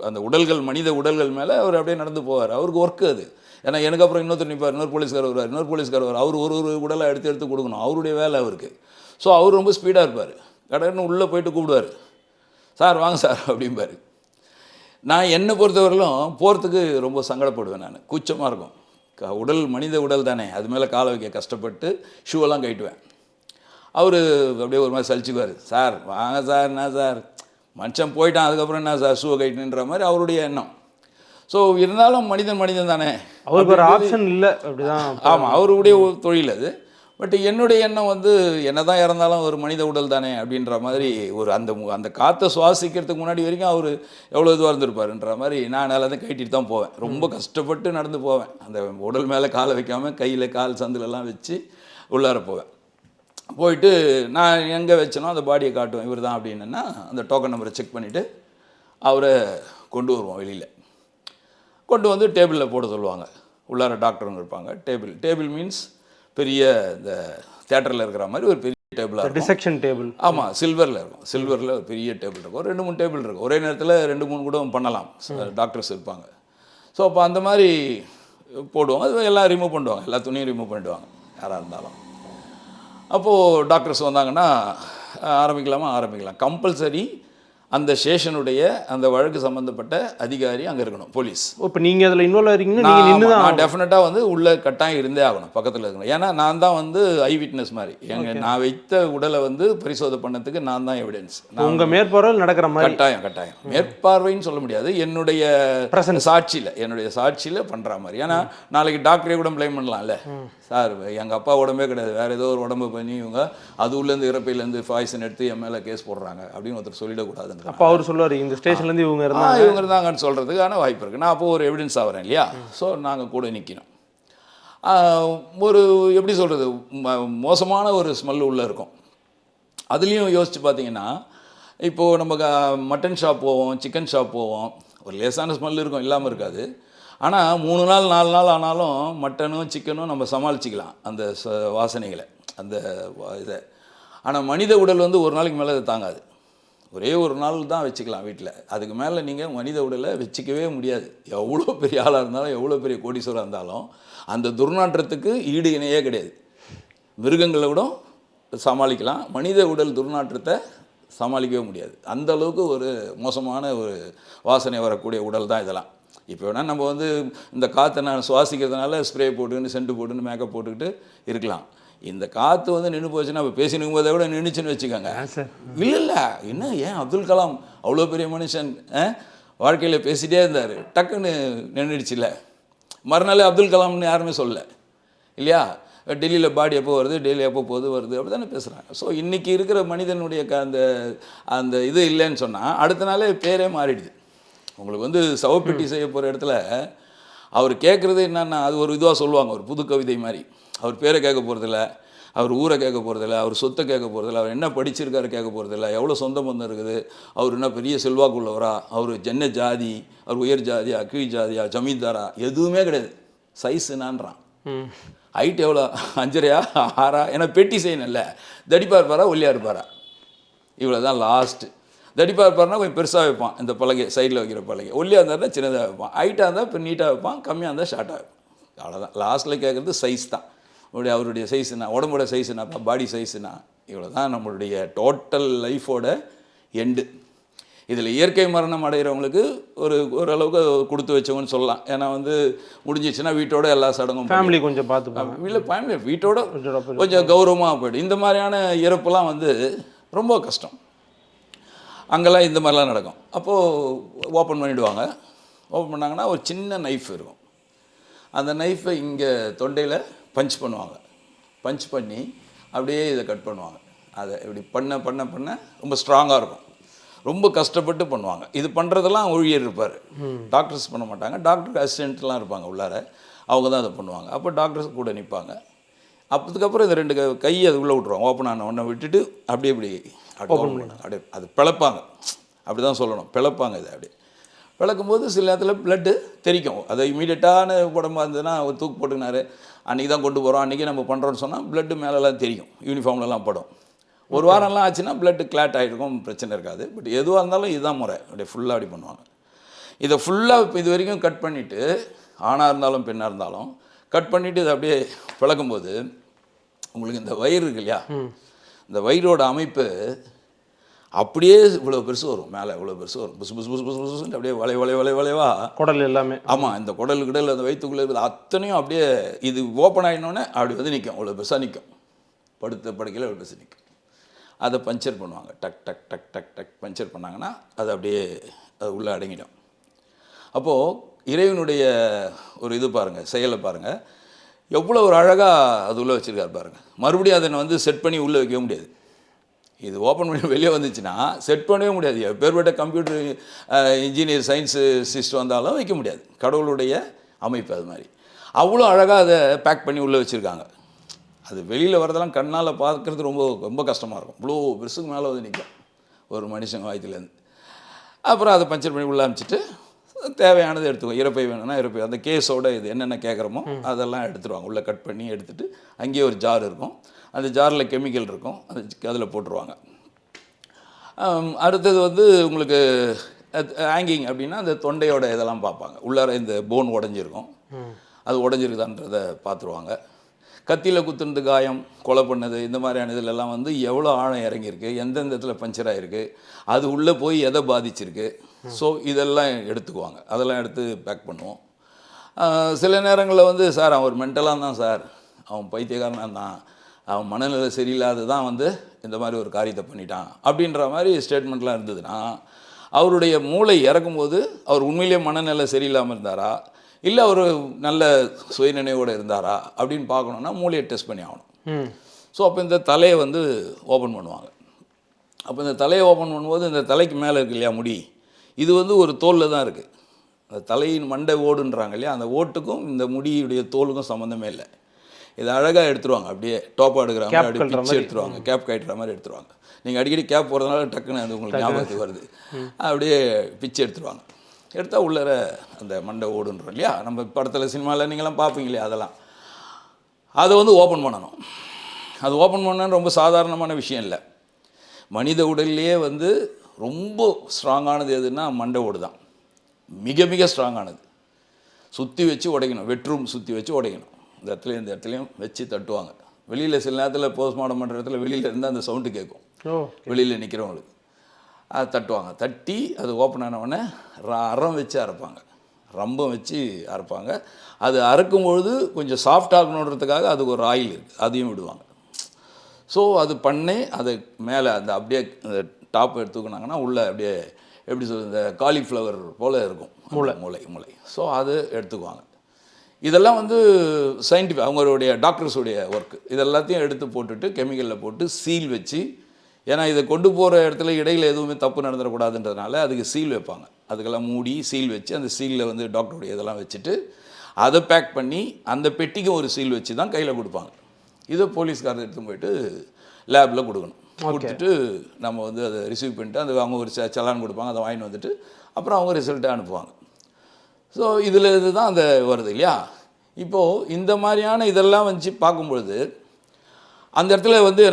அந்த உடல்கள், மனித உடல்கள் மேலே அவர் அப்படியே நடந்து போவார். அவருக்கு ஒர்க்கு அது. ஏன்னா எனக்கு அப்புறம் இன்னொருத்தர் நிற்பார், இன்னொரு போலீஸ்கார் வருவார், அவர் ஒரு உடலை எடுத்து கொடுக்கணும், அவருடைய வேலை அவருக்கு. ஸோ அவர் ரொம்ப ஸ்பீடாக இருப்பார். கடன்னு உள்ளே போயிட்டு கூப்பிடுவார், சார் வாங்க சார் அப்படிம்பார். நான் என்னை பொறுத்தவரையிலும் போகிறதுக்கு ரொம்ப சங்கடப்படுவேன், நான் கூச்சமாக இருக்கும். உடல் மனித உடல் தானே, அது மேலே காலை வைக்க கஷ்டப்பட்டு ஷூவெல்லாம் கட்டுவேன். அவர் அப்படியே ஒரு மாதிரி சலிச்சுக்குவார், சார் வாங்க சார், என்ன சார் மனுஷன் போயிட்டான் அதுக்கப்புறம் என்ன சார் ஷூவை கைட்டுன்ற மாதிரி அவருடைய எண்ணம். ஸோ இருந்தாலும் மனிதன் தானே, அவருக்கு ஒரு ஆப்ஷன் இல்லை அப்படிதான். ஆமாம், அவருடைய தொழில் அது. பட் என்னுடைய எண்ணம் வந்து என்ன தான் இறந்தாலும் ஒரு மனித உடல் தானே அப்படின்ற மாதிரி ஒரு அந்த காற்றை சுவாசிக்கிறதுக்கு முன்னாடி வரைக்கும் அவர் எவ்வளோ இதுவாக இருந்திருப்பாருன்ற மாதிரி நான் எல்லாத்தையும் கைட்டிட்டு தான் போவேன். ரொம்ப கஷ்டப்பட்டு நடந்து போவேன், அந்த உடல் மேலே காலை வைக்காமல் கையில் கால் சந்திலெல்லாம் வச்சு உள்ளார போவேன். போயிட்டு நான் எங்கே வச்சனோ அந்த பாடியை காட்டுவேன், இவர் தான் அப்படின்னா அந்த டோக்கன் நம்பரை செக் பண்ணிவிட்டு அவரை கொண்டு வருவோம். வெளியில் கொண்டு வந்து டேபிளில் போட சொல்லுவாங்க. உள்ளார டாக்டருங்க இருப்பாங்க. டேபிள் மீன்ஸ் பெரிய இந்த தியேட்டரில் இருக்கிற மாதிரி ஒரு பெரிய டேபிளாக இருக்கும், டிசெக்ஷன் டேபிள். ஆமாம், சில்வரில் இருக்கும். சில்வரில் ஒரு பெரிய டேபிள் இருக்கும், 2-3 டேபிள் இருக்கும். ஒரே நேரத்தில் 2-3 கூட பண்ணலாம், டாக்டர்ஸ் இருப்பாங்க. ஸோ அப்போ அந்த மாதிரி போடுவாங்க. அது எல்லாம் ரிமூவ் பண்ணுவாங்க, எல்லா துணியும் ரிமூவ் பண்ணிடுவாங்க யாராக இருந்தாலும். அப்போது டாக்டர்ஸ் வந்தாங்கன்னா ஆரம்பிக்கலாம். கம்பல்சரி அந்த ஸ்டேஷனுடைய அந்த வழக்கு சம்மந்தப்பட்ட அதிகாரி அங்கே இருக்கணும், போலீஸ். இப்போ நீங்கள் அதில் இன்வால்வ் ஆகிறீங்கன்னா நீங்கள் நின்று தான் நான் டெஃபினட்டாக வந்து உள்ள கட்டாயம் இருந்தே ஆகணும், பக்கத்தில் இருக்கணும். ஏன்னா நான் தான் வந்து ஐ விட்னஸ் மாதிரி, நான் வைத்த உடலை வந்து பரிசோதனை பண்ணதுக்கு நான் தான் எவிடன்ஸ். உங்கள் மேற்பார்வையில் நடக்கிற மாதிரி கட்டாயம் மேற்பார்வைன்னு சொல்ல முடியாது, என்னுடைய சாட்சியில் பண்ணுற மாதிரி. ஏன்னா நாளைக்கு டாக்டரே கூட ப்ளைம் பண்ணலாம்ல, சார் எங்கள் அப்பா உடம்பே கிடையாது, வேறு ஏதோ ஒரு உடம்பு பண்ணி இவங்க அது உள்ளேருந்து இறப்பையிலேருந்து பாய்சன் எடுத்து என் மேலே கேஸ் போடுறாங்க அப்படின்னு ஒருத்தர் சொல்லிடக்கூடாதுன்னு. அப்போ அவர் சொல்லுவார், இந்த ஸ்டேஷன்லேருந்து இவங்க இருந்தாங்கன்னு சொல்கிறதுக்கான வாய்ப்பு இருக்குது. நான் அப்போது ஒரு எவிடன்ஸ் ஆகிறேன் இல்லையா. ஸோ நாங்கள் கூட நிற்கணும். ஒரு எப்படி சொல்கிறது, மோசமான ஒரு ஸ்மெல் உள்ளே இருக்கும். அதுலேயும் யோசித்து பார்த்தீங்கன்னா, இப்போது நம்ம மட்டன் ஷாப் போவோம், சிக்கன் ஷாப் போவோம், ஒரு லேசான ஸ்மெல் இருக்கும், இல்லாமல் இருக்காது. ஆனால் 3 நாள் 4 நாள் ஆனாலும் மட்டனும் சிக்கனும் நம்ம சமாளிச்சிக்கலாம் அந்த வாசனைகளை, அந்த இதை. ஆனால் மனித உடல் வந்து ஒரு நாளைக்கு மேலே அது தாங்காது. ஒரே ஒரு நாள் தான் வச்சுக்கலாம் வீட்டில், அதுக்கு மேலே நீங்கள் மனித உடலை வச்சுக்கவே முடியாது. எவ்வளோ பெரிய ஆளாக இருந்தாலும், எவ்வளோ பெரிய கோடீஸ்வராக இருந்தாலும் அந்த துர்நாற்றத்துக்கு ஈடு இணையே கிடையாது. மிருகங்களை கூட சமாளிக்கலாம், மனித உடல் துர்நாற்றத்தை சமாளிக்கவே முடியாது. அந்த அளவுக்கு ஒரு மோசமான ஒரு வாசனை வரக்கூடிய உடல் தான் இதெல்லாம். இப்போ வேணால் நம்ம வந்து இந்த காற்றை நான் சுவாசிக்கிறதுனால ஸ்ப்ரே போட்டுக்கிட்டு சென்ட்டு போட்டுன்னு மேக்கப் போட்டுக்கிட்டு இருக்கலாம். இந்த காற்று வந்து நின்று போச்சுன்னா இப்போ பேசினுக்கும் போதை விட நின்றுச்சுன்னு வச்சுக்கோங்க. இல்லை என்ன, ஏன் அப்துல் கலாம் அவ்வளோ பெரிய மனுஷன் வாழ்க்கையில் பேசிகிட்டே இருந்தார், டக்குன்னு நின்றுடுச்சுல. மறுநாள் அப்துல் கலாம்னு யாருமே சொல்லலை இல்லையா. டெல்லியில் பாடி எப்போ வருது, டெல்லி எப்போ வருது அப்படி தானே பேசுகிறாங்க. ஸோ இன்றைக்கி இருக்கிற மனிதனுடைய அந்த இது இல்லைன்னு சொன்னால் அடுத்த நாளே பேரே மாறிடுது. உங்களுக்கு வந்து சவப்பெட்டி செய்ய போகிற இடத்துல அவர் கேட்குறது என்னென்னா, அது ஒரு இதுவாக சொல்லுவாங்க, ஒரு புது கவிதை மாதிரி. அவர் பேரை கேட்க போகிறதில்ல, அவர் ஊரை கேட்க போகிறதில்ல, அவர் சொத்தை கேட்க போகிறதில்ல, அவர் என்ன படிச்சிருக்காரு கேட்க போகிறதில்ல, எவ்வளோ சொந்த பந்தம் இருக்குது, அவர் என்ன பெரிய செல்வாக்குள்ளவரா, அவர் ஜென்ன ஜாதி, அவர் உயர் ஜாதியா, கீழ் ஜாதியா, ஜமீன்தாரா, எதுவுமே கிடையாது. சைஸ் என்னான்றான், ஹைட் எவ்வளோ, 5.5 6 ஏன்னா பெட்டி செய்யணும்ல. தடிப்பாக இருப்பாரா ஒல்லியாக இருப்பாரா, இவ்வளோ தான் லாஸ்ட்டு. தடிப்பாக இருப்பார்னா கொஞ்சம் பெருசாக வைப்பான், இந்த பலகை சைடில் வைக்கிற பலகை. ஒல்லியாக இருந்தாருன்னா சின்னதாக வைப்பான், ஹைட்டாக இருந்தால் இப்போ நீட்டாக வைப்பான், கம்மியாக இருந்தால் ஷார்ட்டாக வைப்பான். அவ்வளோதான். லாஸ்ட்டில் கேட்குறது சைஸ் தான். அவருடைய சைஸ்னா, உடம்போட சைஸ்னாப்பா, பாடி சைஸ்னா, இவ்வளோ தான் நம்மளுடைய டோட்டல் லைஃபோட எண்டு. இதில் இயற்கை மரணம் அடைகிறவங்களுக்கு ஓரளவுக்கு கொடுத்து வச்சவங்கன்னு சொல்லலாம். ஏன்னா வந்து முடிஞ்சிச்சுன்னா வீட்டோட எல்லா சடங்கும், ஃபேமிலி கொஞ்சம் பார்த்துப்பாங்க. இல்லை ஃபேமிலி வீட்டோட கொஞ்சம் கௌரவமாக போய்டும். இந்த மாதிரியான இறப்புலாம் வந்து ரொம்ப கஷ்டம். அங்கெல்லாம் இந்த மாதிரிலாம் நடக்கும். அப்போது ஓப்பன் பண்ணிவிடுவாங்க. ஓப்பன் பண்ணாங்கன்னா ஒரு சின்ன நைஃப் இருக்கும். அந்த நைஃபை இங்கே தொண்டையில் பஞ்ச் பண்ணுவாங்க. பஞ்ச் பண்ணி அப்படியே இதை கட் பண்ணுவாங்க. அதை இப்படி பண்ண ரொம்ப ஸ்ட்ராங்காக இருக்கும். ரொம்ப கஷ்டப்பட்டு பண்ணுவாங்க. இது பண்ணுறதெல்லாம் ஊழியர் இருப்பார், டாக்டர்ஸ் பண்ண மாட்டாங்க. டாக்டருக்கு அசிஸ்டண்ட்லாம் இருப்பாங்க உள்ளார, அவங்க தான் அதை பண்ணுவாங்க. அப்போ டாக்டர்ஸ் கூட நிற்பாங்க. அதுக்கப்புறம் இந்த 2 கை அது உள்ளே விட்ருவாங்க. ஓப்பன் ஆன ஒன்றை விட்டுட்டு அப்படியே அது பிளப்பாங்க, அப்படி தான் சொல்லணும், பிளப்பாங்க. இது அப்படி பிளக்கும்போது சில நேரத்தில் பிளட்டு தெரிக்கும். அதை இமீடியட்டான உடம்பாக இருந்ததுன்னா அவர் தூக்கு போட்டுக்கினாரு, அன்றைக்கி தான் கொண்டு போகிறோம், அன்றைக்கி நம்ம பண்ணுறோன்னு சொன்னால் பிளட்டு மேலெலாம் தெரியும், யூனிஃபார்ம்லலாம் படும். ஒரு வாரம்லாம் ஆச்சுன்னா பிளட்டு கிளாட் ஆகிருக்கும், பிரச்சனை இருக்காது. பட் எதுவாக இருந்தாலும் இதுதான் முறை, அப்படியே ஃபுல்லாக அப்படி பண்ணுவாங்க. இதை ஃபுல்லாக இது வரைக்கும் கட் பண்ணிவிட்டு, ஆணாக இருந்தாலும் பெண்ணாக இருந்தாலும் கட் பண்ணிவிட்டு இதை அப்படியே பிளக்கும்போது உங்களுக்கு இந்த வயிறு இருக்கு இல்லையா, இந்த வயிறோட அமைப்பு அப்படியே இவ்வளோ பெருசு வரும், மேலே இவ்வளோ பெருசு வரும், புசு புசு புசு புசு புசுன்னு அப்படியே வளைவா குடல் எல்லாமே. ஆமாம், இந்த குடல் கிடல் அந்த வயிற்றுக்குள்ளே இருக்குது அத்தனையும் அப்படியே இது ஓப்பன் ஆகினோடனே அப்படி வந்து நிற்கும், இவ்வளோ பெருசாக நிற்கும், படுத்த படுக்கையில் இவ்வளோ பெருசு நிற்கும். அதை பஞ்சர் பண்ணுவாங்க, டக் டக் டக் டக் டக் பஞ்சர் பண்ணாங்கன்னா அது அப்படியே அது உள்ளே அடங்கிடும். அப்போது இறைவனுடைய ஒரு இது பாருங்கள், செயலை பாருங்கள், எவ்வளோ ஒரு அழகாக அது உள்ளே வச்சுருக்காரு பாருங்கள். மறுபடியும் அதை வந்து செட் பண்ணி உள்ளே வைக்கவே முடியாது. இது ஓப்பன் பண்ணி வெளியே வந்துச்சுன்னா செட் பண்ணவே முடியாது. பேர்பட்ட கம்ப்யூட்டர் இன்ஜினியர் சயின்ஸிஸ்ட் வந்தாலும் வைக்க முடியாது. கடவுளுடைய அமைப்பு அது மாதிரி அவ்வளோ அழகாக அதை பேக் பண்ணி உள்ளே வச்சுருக்காங்க. அது வெளியில் வரதெல்லாம் கண்ணால் பார்க்குறது ரொம்ப ரொம்ப கஷ்டமாக இருக்கும். இவ்வளோ பெருசுக்கு மேலே வந்து நிற்கும் ஒரு மனுஷன் வயிற்றுலேருந்து. அப்புறம் அதை பஞ்சர் பண்ணி உள்ளே அனுப்பிச்சிட்டு தேவையானது எடுத்துக்குவோம். இறப்பை வேணும்னா இறப்பை, அந்த கேஸோட இது என்னென்ன கேட்குறோமோ அதெல்லாம் எடுத்துருவாங்க. உள்ளே கட் பண்ணி எடுத்துகிட்டு அங்கேயே ஒரு ஜார் இருக்கும், அந்த ஜாரில் கெமிக்கல் இருக்கும், அதில் போட்டுருவாங்க. அடுத்தது வந்து உங்களுக்கு ஹேங்கிங் அப்படின்னா அந்த தொண்டையோட இதெல்லாம் பார்ப்பாங்க. உள்ளார இந்த போன் உடஞ்சிருக்கும், அது உடஞ்சிருக்குதான்றதை பார்த்துருவாங்க. கத்தியில் குத்துனது காயம், கொலை பண்ணது, இந்த மாதிரியான இதிலெல்லாம் வந்து எவ்வளோ ஆழம் இறங்கியிருக்கு, எந்தெந்த இடத்துல பஞ்சர் ஆகிருக்கு, அது உள்ளே போய் எதை பாதிச்சிருக்கு, ஸோ இதெல்லாம் எடுத்துக்குவாங்க. அதெல்லாம் எடுத்து பேக் பண்ணுவோம். சில நேரங்களில் வந்து சார் அவன் ஒரு மென்டலாக தான் சார், அவன் பைத்தியக்காரனாக தான், அவன் மனநிலை சரியில்லாது தான் வந்து இந்த மாதிரி ஒரு காரியத்தை பண்ணிட்டான் அப்படின்ற மாதிரி ஸ்டேட்மெண்ட்லாம் இருந்ததுன்னா, அவருடைய மூளை இறக்கும்போது அவர் உண்மையிலேயே மனநிலை சரியில்லாமல் இருந்தாரா, இல்லை அவர் நல்ல சுயநினைவோடு இருந்தாரா அப்படின்னு பார்க்கணுன்னா மூளையை டெஸ்ட் பண்ணி ஆகணும். ஸோ அப்போ இந்த தலையை வந்து ஓப்பன் பண்ணுவாங்க. அப்போ இந்த தலையை ஓப்பன் பண்ணும்போது இந்த தலைக்கு மேலே இருக்கு இல்லையா முடி, இது வந்து ஒரு தோலில் தான் இருக்குது. அந்த தலையின் மண்டை ஓடுன்றாங்க இல்லையா, அந்த ஓட்டுக்கும் இந்த முடியுடைய தோலுக்கும் சம்மந்தமே இல்லை. இதை அழகாக எடுத்துருவாங்க, அப்படியே டோப்பாக எடுக்கிற மாதிரி அப்படியே பிச்சு எடுத்துருவாங்க, கேப் கட்டுற மாதிரி எடுத்துருவாங்க. நீங்கள் அடிக்கடி கேப் போகிறதுனால டக்குன்னு அது உங்களுக்கு ஞாபகத்துக்கு வருது. அப்படியே பிச்சு எடுத்துருவாங்க. எடுத்தால் உள்ளர அந்த மண்டை ஓடுன்றோம் இல்லையா, நம்ம படத்தில் சினிமாவில் நீங்களாம் பார்ப்பீங்க இல்லையா, அதெல்லாம் அதை வந்து ஓப்பன் பண்ணணும். அது ஓப்பன் பண்ணணும்னு ரொம்ப சாதாரணமான விஷயம் இல்லை. மனித உடல்லையே வந்து ரொம்ப ஸ்ட்ராங்கானது எதுன்னா மண்டை ஓடு தான், மிக மிக ஸ்ட்ராங்கானது. சுற்றி வச்சு உடைக்கணும், வெட்ரூம் சுற்றி வச்சு உடைக்கணும். இந்த இடத்துலையும் இந்த இடத்துலையும் வச்சு தட்டுவாங்க. வெளியில் சில நேரத்தில் போஸ்ட்மார்ட்டம் பண்ணுற இடத்துல வெளியில் இருந்தால் அந்த சவுண்டு கேட்கும், வெளியில் நிற்கிறவங்களுக்கு. அதை தட்டுவாங்க, தட்டி அது ஓப்பன் ஆனவுடனே அறம் வச்சு அரைப்பாங்க, ரம்பம் வச்சு அரைப்பாங்க. அது அறுக்கும்பொழுது கொஞ்சம் சாஃப்ட் ஆகணுன்றதுக்காக அதுக்கு ஒரு ஆயில் இருக்குது, அதையும் விடுவாங்க. ஸோ அது பண்ணி அதை மேலே அந்த அப்படியே அந்த டாப் எடுத்துக்கினாங்கன்னா உள்ளே அப்படியே எப்படி சொல்கிறது, இந்த காலிஃப்ளவர் போல் இருக்கும் மூளை. ஸோ அது எடுத்துக்குவாங்க. இதெல்லாம் வந்து சயின்டிஃபிக் அவங்களுடைய டாக்டர்ஸுடைய ஒர்க்கு. இதெல்லாத்தையும் எடுத்து போட்டுட்டு கெமிக்கலில் போட்டு சீல் வச்சு, ஏன்னா இதை கொண்டு போகிற இடத்துல இடையில் எதுவுமே தப்பு நடந்துடக்கூடாதுன்றதுனால அதுக்கு சீல் வைப்பாங்க. அதுக்கெல்லாம் மூடி சீல் வச்சு அந்த சீலில் வந்து டாக்டருடைய இதெல்லாம் வச்சுட்டு அதை பேக் பண்ணி அந்த பெட்டிக்கும் ஒரு சீல் வச்சு தான் கையில் கொடுப்பாங்க. இதை போலீஸ்காரர் எடுத்து போயிட்டு லேபில் கொடுக்கணும். கொடுத்துட்டு நம்ம வந்து அதை ரிசீவ் பண்ணிட்டு அந்த அவங்க ஒரு சலான் கொடுப்பாங்க, அதை வாங்கிட்டு வந்துட்டு அப்புறம் அவங்க ரிசல்ட்டை அனுப்புவாங்க. ஸோ இதில் இதுதான் அந்த வருது இல்லையா. இப்போது இந்த மாதிரியான இதெல்லாம் வச்சு பார்க்கும்பொழுது அந்த இடத்துல வந்து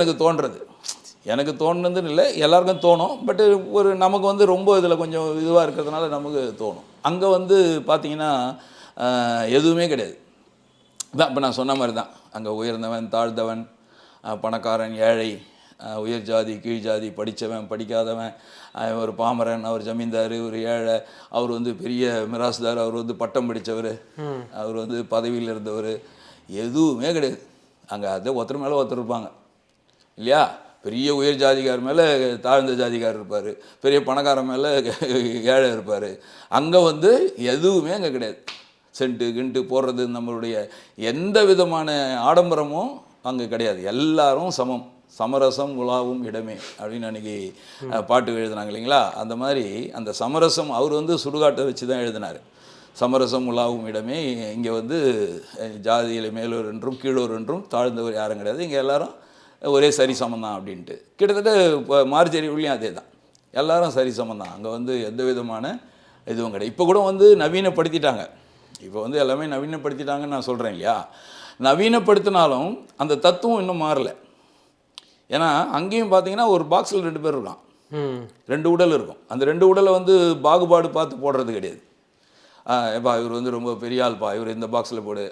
எனக்கு தோணுனதுன்னு இல்லை, எல்லாருக்கும் தோணும். பட்டு ஒரு நமக்கு வந்து ரொம்ப இதில் கொஞ்சம் இதுவாக இருக்கிறதுனால நமக்கு தோணும். அங்கே வந்து பார்த்திங்கன்னா எதுவுமே கிடையாது. தான் இப்போ நான் சொன்ன மாதிரி தான், அங்கே உயர்ந்தவன் தாழ்ந்தவன், பணக்காரன் ஏழை, உயர் ஜாதி கீழ் ஜாதி, படித்தவன் படிக்காதவன், ஒரு பாமரன், அவர் ஜமீன்தார், ஒரு ஏழை, அவர் வந்து பெரிய மிராஸ்தார், அவர் வந்து பட்டம் படித்தவர், அவர் வந்து பதவியில் இருந்தவர், எதுவுமே கிடையாது. அங்கே அதை ஒருத்தர் மேலே ஒருத்தர் இருப்பாங்க இல்லையா. பெரிய உயர் ஜாதிக்கார் மேலே தாழ்ந்த ஜாதிக்கார் இருப்பார், பெரிய பணக்காரன் மேலே ஏழை இருப்பார். அங்கே வந்து எதுவுமே அங்கே கிடையாது. சென்ட்டு கிண்டு போடுறது, நம்மளுடைய எந்த விதமான ஆடம்பரமும் அங்கே கிடையாது. எல்லாரும் சமம், சமரசம் உலாவும் இடமே அப்படின்னு அன்றைக்கி பாட்டு எழுதினாங்க இல்லைங்களா. அந்த மாதிரி அந்த சமரசம் அவர் வந்து சுடுகாட்டை வச்சு தான் எழுதினார். சமரசம் உலாவும் இடமே, இங்கே வந்து ஜாதியில் மேலோர் என்றும் கீழோர் என்றும் தாழ்ந்தவர் யாரும் கிடையாது, இங்கே எல்லோரும் ஒரே சரி சமந்தான் அப்படின்ட்டு. கிட்டத்தட்ட இப்போ மார்ஜரிவுலேயும் அதே தான், எல்லோரும் சரி சமந்தான். அங்கே வந்து எந்த விதமான இதுவும் கிடையாது. இப்போ கூட வந்து நவீனப்படுத்திட்டாங்க, இப்போ வந்து எல்லாமே நவீனப்படுத்திட்டாங்கன்னு நான் சொல்கிறேன் இல்லையா. நவீனப்படுத்தினாலும் அந்த தத்துவம் இன்னும் மாறலை. ஏன்னா அங்கேயும் பார்த்தீங்கன்னா ஒரு பாக்ஸில் 2 பேர் இருக்கான், 2 உடல் இருக்கும். அந்த 2 உடலை வந்து பாகுபாடு பார்த்து போடுறது கிடையாது. எப்பா இவர் வந்து ரொம்ப பெரிய ஆள்ப்பா, இவர் இந்த பாக்ஸில் போடு,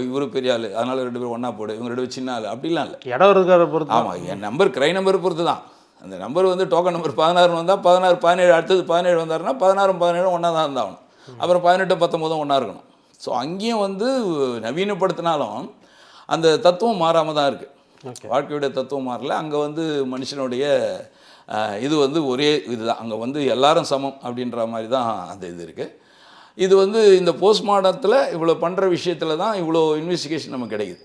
இவர் பெரிய ஆள், அதனால் 2 பேரும் ஒன்றா போடு, இவங்க 2 பேரும் சின்ன ஆள், அப்படிலாம் இல்லை. இடம் இருக்கிற பொறுத்து. ஆமாம், என் நம்பர் கிரை நம்பர் பொறுத்து தான். அந்த நம்பர் வந்து டோக்கன் நம்பர் 16 வந்தால் 16 17 அடுத்தது 17 வந்தாருன்னா 16 17 ஒன்றா தான் இருந்தாகணும். அப்புறம் 18 19 ஒன்றா இருக்கணும். ஸோ அங்கேயும் வந்து நவீனப்படுத்தினாலும் அந்த தத்துவம் மாறாமல் தான் இருக்குது. வாழ்க்கையுடைய தத்துவம் மாறல. அங்கே வந்து மனுஷனுடைய இது வந்து ஒரே இதுதான். அங்கே வந்து எல்லாரும் சமம் அப்படின்ற மாதிரி தான் அந்த இது இருக்குது. இது வந்து இந்த போஸ்ட்மார்ட்டத்தில் இவ்வளோ பண்ணுற விஷயத்தில் தான் இவ்வளோ இன்வெஸ்டிகேஷன் நமக்கு கிடைக்குது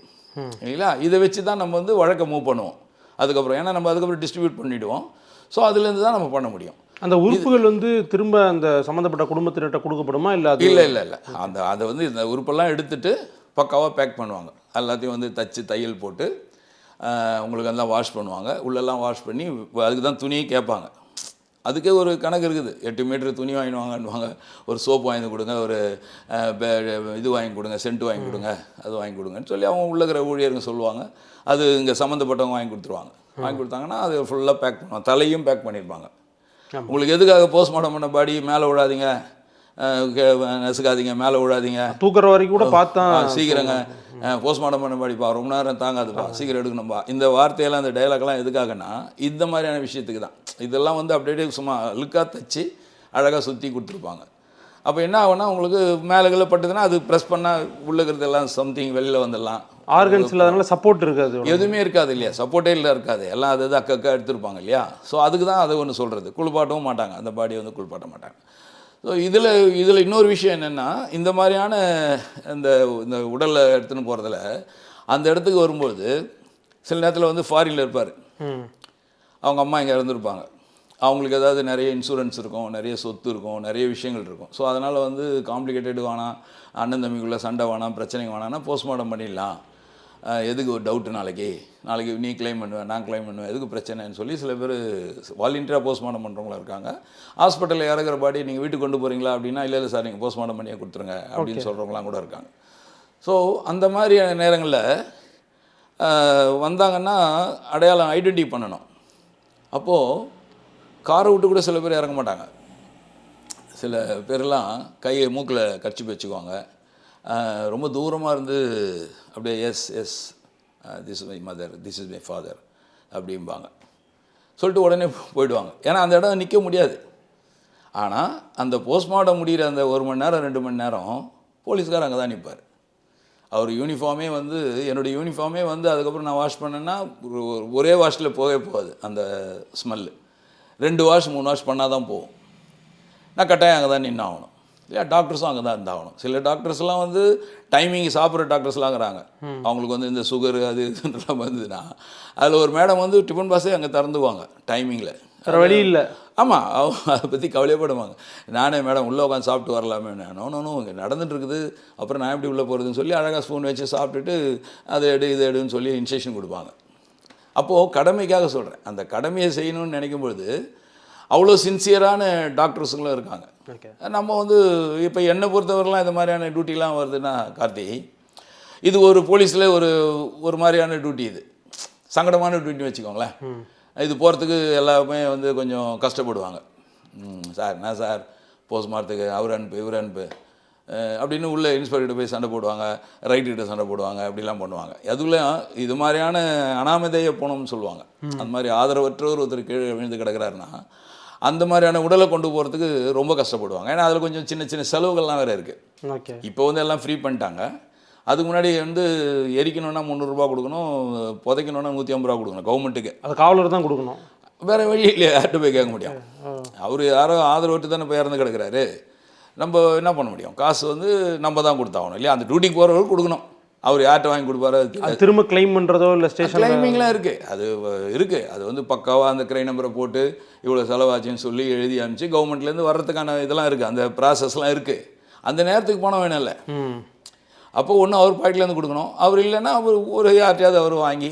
இல்லைங்களா. இதை வச்சு தான் நம்ம வந்து வழக்கை மூவ் பண்ணுவோம். அதுக்கப்புறம் ஏன்னா நம்ம அதுக்கப்புறம் டிஸ்ட்ரிபியூட் பண்ணிவிடுவோம். ஸோ அதுலேருந்து தான் நம்ம பண்ண முடியும். அந்த உறுப்புகள் வந்து திரும்ப அந்த சம்மந்தப்பட்ட குடும்பத்தினர்கிட்ட கொடுக்கப்படுமா இல்லை? இல்லை இல்லை இல்லை, அதை வந்து இந்த உறுப்பெல்லாம் எடுத்துகிட்டு பக்காவாக பேக் பண்ணுவாங்க. எல்லாத்தையும் வந்து தச்சு தையல் போட்டு உங்களுக்கு எல்லாம் வாஷ் பண்ணுவாங்க. உள்ளெல்லாம் வாஷ் பண்ணி அதுக்கு தான் துணியை கேட்பாங்க. அதுக்கே ஒரு கணக்கு இருக்குது. 8 மீட்டர் துணி வாங்கிடுவாங்கன்னுவாங்க, ஒரு சோப்பு வாங்கி கொடுங்க, ஒரு இது வாங்கி கொடுங்க, சென்ட் வாங்கி கொடுங்க, அது வாங்கி கொடுங்கன்னு சொல்லி அவங்க உள்ளக்கிற ஊழியருங்க சொல்லுவாங்க. அது இங்கே சம்மந்தப்பட்டவங்க வாங்கி கொடுத்துருவாங்க. வாங்கி கொடுத்தாங்கன்னா அது ஃபுல்லாக பேக் பண்ணுவாங்க. தலையும் பேக் பண்ணியிருப்பாங்க. உங்களுக்கு எதுக்காக போஸ்ட்மார்ட்டம் பண்ண பாடி மேலே விடாதீங்க, நசுக்காதீங்க, மேலே விடாதீங்க, தூக்குற வரைக்கும் கூட பார்த்தா சீக்கிரங்க போஸ்ட்மார்ட்டம் பண்ண பாடிப்பா, ரொம்ப நேரம் தாங்காதுப்பா, சீக்கிரம் எடுக்கணும்பா, இந்த வார்த்தையெல்லாம் இந்த டைலாக்லாம் எதுக்காகனா இந்த மாதிரியான விஷயத்துக்கு தான். இதெல்லாம் வந்து அப்படியே சும்மா லுக்காக தச்சு அழகாக சுற்றி கொடுத்துருப்பாங்க. அப்போ என்ன ஆகுனா உங்களுக்கு மேலே பட்டுதுன்னா அது ப்ரெஸ் பண்ணால் உள்ளுக்கிறது எல்லாம் சம்திங் வெளியில் வந்துடலாம். ஆர்கன்ஸ் இல்லாதனால சப்போர்ட் இருக்காது, எதுவுமே இருக்காது இல்லையா, சப்போர்ட்டே இல்லை இருக்காது, எல்லாம் அது அக்கா எடுத்துருப்பாங்க இல்லையா. ஸோ அதுக்கு தான் அதை ஒன்று சொல்கிறது. குளிப்பாட்டவும் மாட்டாங்க, அந்த பாடியை வந்து குளிப்பாட்ட மாட்டாங்க. ஸோ இதில் இன்னொரு விஷயம் என்னென்னா, இந்த மாதிரியான இந்த உடலை எடுத்துன்னு போகிறதுல அந்த இடத்துக்கு வரும்போது சில நேரத்தில் வந்து ஃபாரினில் இருப்பார், அவங்க அம்மா இங்கே இறந்துருப்பாங்க, அவங்களுக்கு ஏதாவது நிறைய இன்சூரன்ஸ் இருக்கும், நிறைய சொத்து இருக்கும், நிறைய விஷயங்கள் இருக்கும். ஸோ அதனால் வந்து காம்ப்ளிகேட்டடு வேணாம், அண்ணன் தம்பிக்குள்ளே சண்டை வேணாம், பிரச்சனைங்க வேணாம்னா போஸ்ட்மார்ட்டம் பண்ணிடலாம். எதுக்கு ஒரு டவுட்டு, நாளைக்கு நீ கிளைம் பண்ணுவேன், நான் கிளைம் பண்ணுவேன், எதுக்கு பிரச்சனைன்னு சொல்லி சில பேர் வாலண்டியராக போஸ்ட்மார்ட்டம் பண்ணுறவங்களா இருக்காங்க. ஹாஸ்பிட்டலில் இறங்குற பாடி நீங்கள் வீட்டுக்கு கொண்டு போகிறீங்களா அப்படின்னா, இல்லை சார் நீங்கள் போஸ்ட்மார்ட்டம் பண்ணியே கொடுத்துருங்க அப்படின்னு சொல்கிறவங்களாம் கூட இருக்காங்க. ஸோ அந்த மாதிரி நேரங்களில் வந்தாங்கன்னா அடையாளம் ஐடென்டி பண்ணணும். அப்போது காரை விட்டு கூட சில பேர் இறங்க மாட்டாங்க. சில பேரெல்லாம் கையை மூக்கில் கர்ச்சி வச்சுக்குவாங்க. ரொம்ப தூரமாக இருந்து அப்படியே yes this is my mother, this is my father அப்படிம்பாங்க. சொல்லிட்டு உடனே போயிடுவாங்க. ஏன்னா அந்த இடம் நிற்க முடியாது. ஆனால் அந்த போஸ்ட்மார்ட்டம் முடிகிற அந்த 1 மணி நேரம் 2 மணி நேரம் போலீஸ்கார் அங்கே தான் நிற்பார். அவர் யூனிஃபார்மே வந்து என்னுடைய யூனிஃபார்மே வந்து அதுக்கப்புறம் நான் வாஷ் பண்ணேன்னா ஒரே வாஷில் போகாது. அந்த ஸ்மெல்லு 2 வாஷ் 3 வாஷ் பண்ணால் தான் போகும். நான் கட்டாயம் அங்கே தான் நின்று ஆகணும் இல்லையா. டாக்டர்ஸும் அங்கே தான் இருந்தாகணும். சில டாக்டர்ஸ்லாம் வந்து டைமிங் சாப்பிட்ற டாக்டர்ஸ்லாங்கிறாங்க. அவங்களுக்கு வந்து இந்த சுகர் அது இதுலாம் வந்ததுன்னா அதில் ஒரு மேடம் வந்து டிஃபன் பாஸே அங்கே திறந்துவாங்க டைமிங்கில், வேறு வழி இல்லை. ஆமாம், அதை பற்றி கவலைப்படுவாங்க. நானே மேடம் உள்ளே உட்காந்து சாப்பிட்டு வரலாமே, நோ இங்கே நடந்துகிட்ருக்குது, அப்புறம் நான் எப்படி உள்ளே போகிறதுன்னு சொல்லி அழகாக ஸ்பூன் வச்சு சாப்பிட்டுட்டு அதை இதை எடுன்னு சொல்லி இன்ஸ்ட்ரக்ஷன் கொடுப்பாங்க. அப்போது கடமைக்காக சொல்கிறேன், அந்த கடமையை செய்யணும்னு நினைக்கும்பொழுது அவ்வளோ சின்சியரான டாக்டர்ஸுங்களும் இருக்காங்க. நம்ம வந்து இப்போ என்னை பொறுத்தவரைலாம் இந்த மாதிரியான டியூட்டிலாம் வருதுன்னா கார்த்தி, இது ஒரு போலீஸில் ஒரு மாதிரியான டியூட்டி, இது சங்கடமான டியூட்டின்னு வச்சுக்கோங்களேன். இது போகிறதுக்கு எல்லாமே வந்து கொஞ்சம் கஷ்டப்படுவாங்க. சார் என்ன சார் போஸ்ட்மார்ட்டத்துக்கு அவர் அனுப்பு இவர் அனுப்பு அப்படின்னு உள்ள இன்ஸ்பெக்டர்கிட்ட போய் சண்டை போடுவாங்க, ரைட்டுக்கிட்ட சண்டை போடுவாங்க, அப்படிலாம் பண்ணுவாங்க. அதுலேயும் இது மாதிரியான அனாமதேய போனோம்னு சொல்லுவாங்க. அந்த மாதிரி ஆதரவற்றவர் ஒருத்தர் கீழே விழுந்து கிடக்கிறாருன்னா அந்த மாதிரியான உடலை கொண்டு போகிறதுக்கு ரொம்ப கஷ்டப்படுவாங்க. ஏன்னா அதில் கொஞ்சம் சின்ன சின்ன செலவுகள்லாம் வேறு இருக்குது. இப்போ வந்து எல்லாம் ஃப்ரீ பண்ணிட்டாங்க. அதுக்கு முன்னாடி வந்து எரிக்கணுன்னா 300 ரூபா கொடுக்கணும், புதைக்கணுன்னா 150 ரூபா கொடுக்கணும் கவர்மெண்ட்டுக்கு. அது காவலர் தான் கொடுக்கணும், வேறு வழி இல்லையா, யார்கிட்ட போய் கேட்க முடியும். அவர் யாரோ ஆதரவட்டு தானே போய் இறந்து கிடக்கிறாரு, நம்ம என்ன பண்ண முடியும். காசு வந்து நம்ம தான் கொடுத்தாகணும் இல்லையா. அந்த டியூட்டிக்கு போகிறவர்கள் கொடுக்கணும். அவர் யார்கிட்ட வாங்கி கொடுப்பாரு, திரும்ப கிளைம் பண்ணுறதோ இல்லை ஸ்டேஷன் கிளைமிங்லாம் இருக்குது. அது இருக்குது. அது வந்து பக்காவாக அந்த கிரை நம்பரை போட்டு இவ்வளோ செலவாச்சுன்னு சொல்லி எழுதி அனுப்பிச்சு கவர்மெண்ட்லேருந்து வர்றதுக்கான இதெல்லாம் இருக்குது, அந்த ப்ராசஸ்லாம் இருக்குது. அந்த நேரத்துக்கு பணம் வேணும் இல்லை. அப்போ ஒன்று அவர் பாக்கெட்லேருந்து கொடுக்கணும். அவர் இல்லைன்னா அவர் ஒரு யார்ட்டையாவது அவர் வாங்கி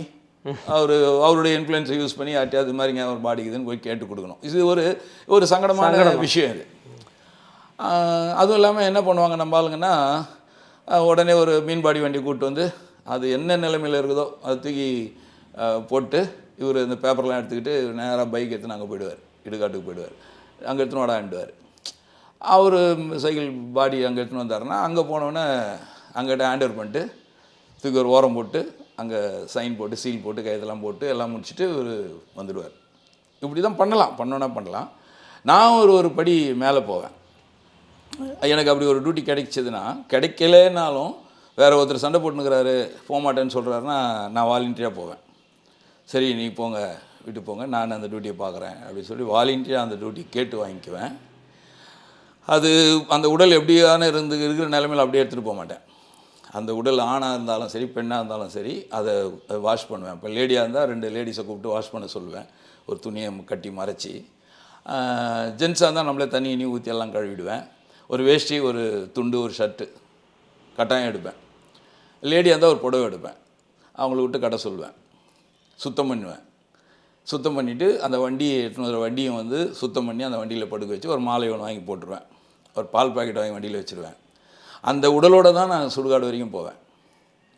அவருடைய இன்ஃப்ளூயன்ஸை யூஸ் பண்ணி யார்ட்டையாவது இது மாதிரிங்க அவர் பாடிக்குதுன்னு போய் கேட்டு கொடுக்கணும். இது ஒரு சங்கடமான விஷயம் இது. அதுவும் இல்லாமல் என்ன பண்ணுவாங்க நம்ம ஆளுங்கன்னா, உடனே ஒரு மீன்பாடி வண்டி கூப்பிட்டு வந்து அது என்ன நிலைமையில் இருக்குதோ அதை தூக்கி போட்டு இவர் இந்த பேப்பர்லாம் எடுத்துக்கிட்டு நேராக பைக் எடுத்துன்னு அங்கே போயிடுவார், இடுகாட்டுக்கு போயிடுவார். அங்கே எடுத்துன்னு வாடாண்டுவார். அவர் சைக்கிள் பாடி அங்கே எடுத்துன்னு வந்தாருன்னா அங்கே போனோடனே அங்கிட்ட ஹேண்ட் ஓவர் பண்ணிட்டு தூக்கி ஒரு ஓரம் போட்டு அங்கே சைன் போட்டு சீல் போட்டு கையெல்லாம் போட்டு எல்லாம் முடிச்சுட்டு இவர் வந்துடுவார். இப்படி தான் பண்ணலாம். நான் ஒரு படி மேலே போவேன். எனக்கு அப்படி ஒரு டியூட்டி கிடைச்சதுன்னா, கிடைக்கலனாலும் வேறு ஒருத்தர் சண்டை போட்டுனுக்கிறாரு போக மாட்டேன்னு சொல்கிறாருன்னா நான் வாலண்டியராக போவேன். சரி நீ போங்க, விட்டு போங்க, நான் அந்த டியூட்டியை பார்க்குறேன் அப்படின்னு சொல்லி வாலண்டியராக அந்த டியூட்டி கேட்டு வாங்கிக்குவேன். அது அந்த உடல் எப்படியான இருக்கிற நிலைமையில் அப்படியே எடுத்துகிட்டு போக மாட்டேன். அந்த உடல் ஆணாக இருந்தாலும் சரி பெண்ணாக இருந்தாலும் சரி அதை வாஷ் பண்ணுவேன். இப்போ லேடியாக இருந்தால் 2 லேடிஸை கூப்பிட்டு வாஷ் பண்ண சொல்லுவேன், ஒரு துணியை கட்டி மறைச்சி. ஜென்ஸாக இருந்தால் நம்மளே தண்ணி இனி ஊற்றி எல்லாம் கழுவிடுவேன். ஒரு வேஷ்டி, ஒரு துண்டு, ஒரு ஷர்ட்டு கட்டாயம் எடுப்பேன். லேடியாக இருந்தால் ஒரு புடவை எடுப்பேன், அவங்கள விட்டு கட்ட சொல்லுவேன், சுத்தம் பண்ணுவேன். சுத்தம் பண்ணிவிட்டு அந்த வண்டியை எடுத்துன்னு வண்டியை வந்து சுத்தம் பண்ணி அந்த வண்டியில் படுக்க வச்சு ஒரு மாலை ஒன்று வாங்கி போட்டுருவேன், ஒரு பால் பாக்கெட் வாங்கி வண்டியில் வச்சுருவேன். அந்த உடலோடு தான் நான் சுடுகாடு வரைக்கும் போவேன்.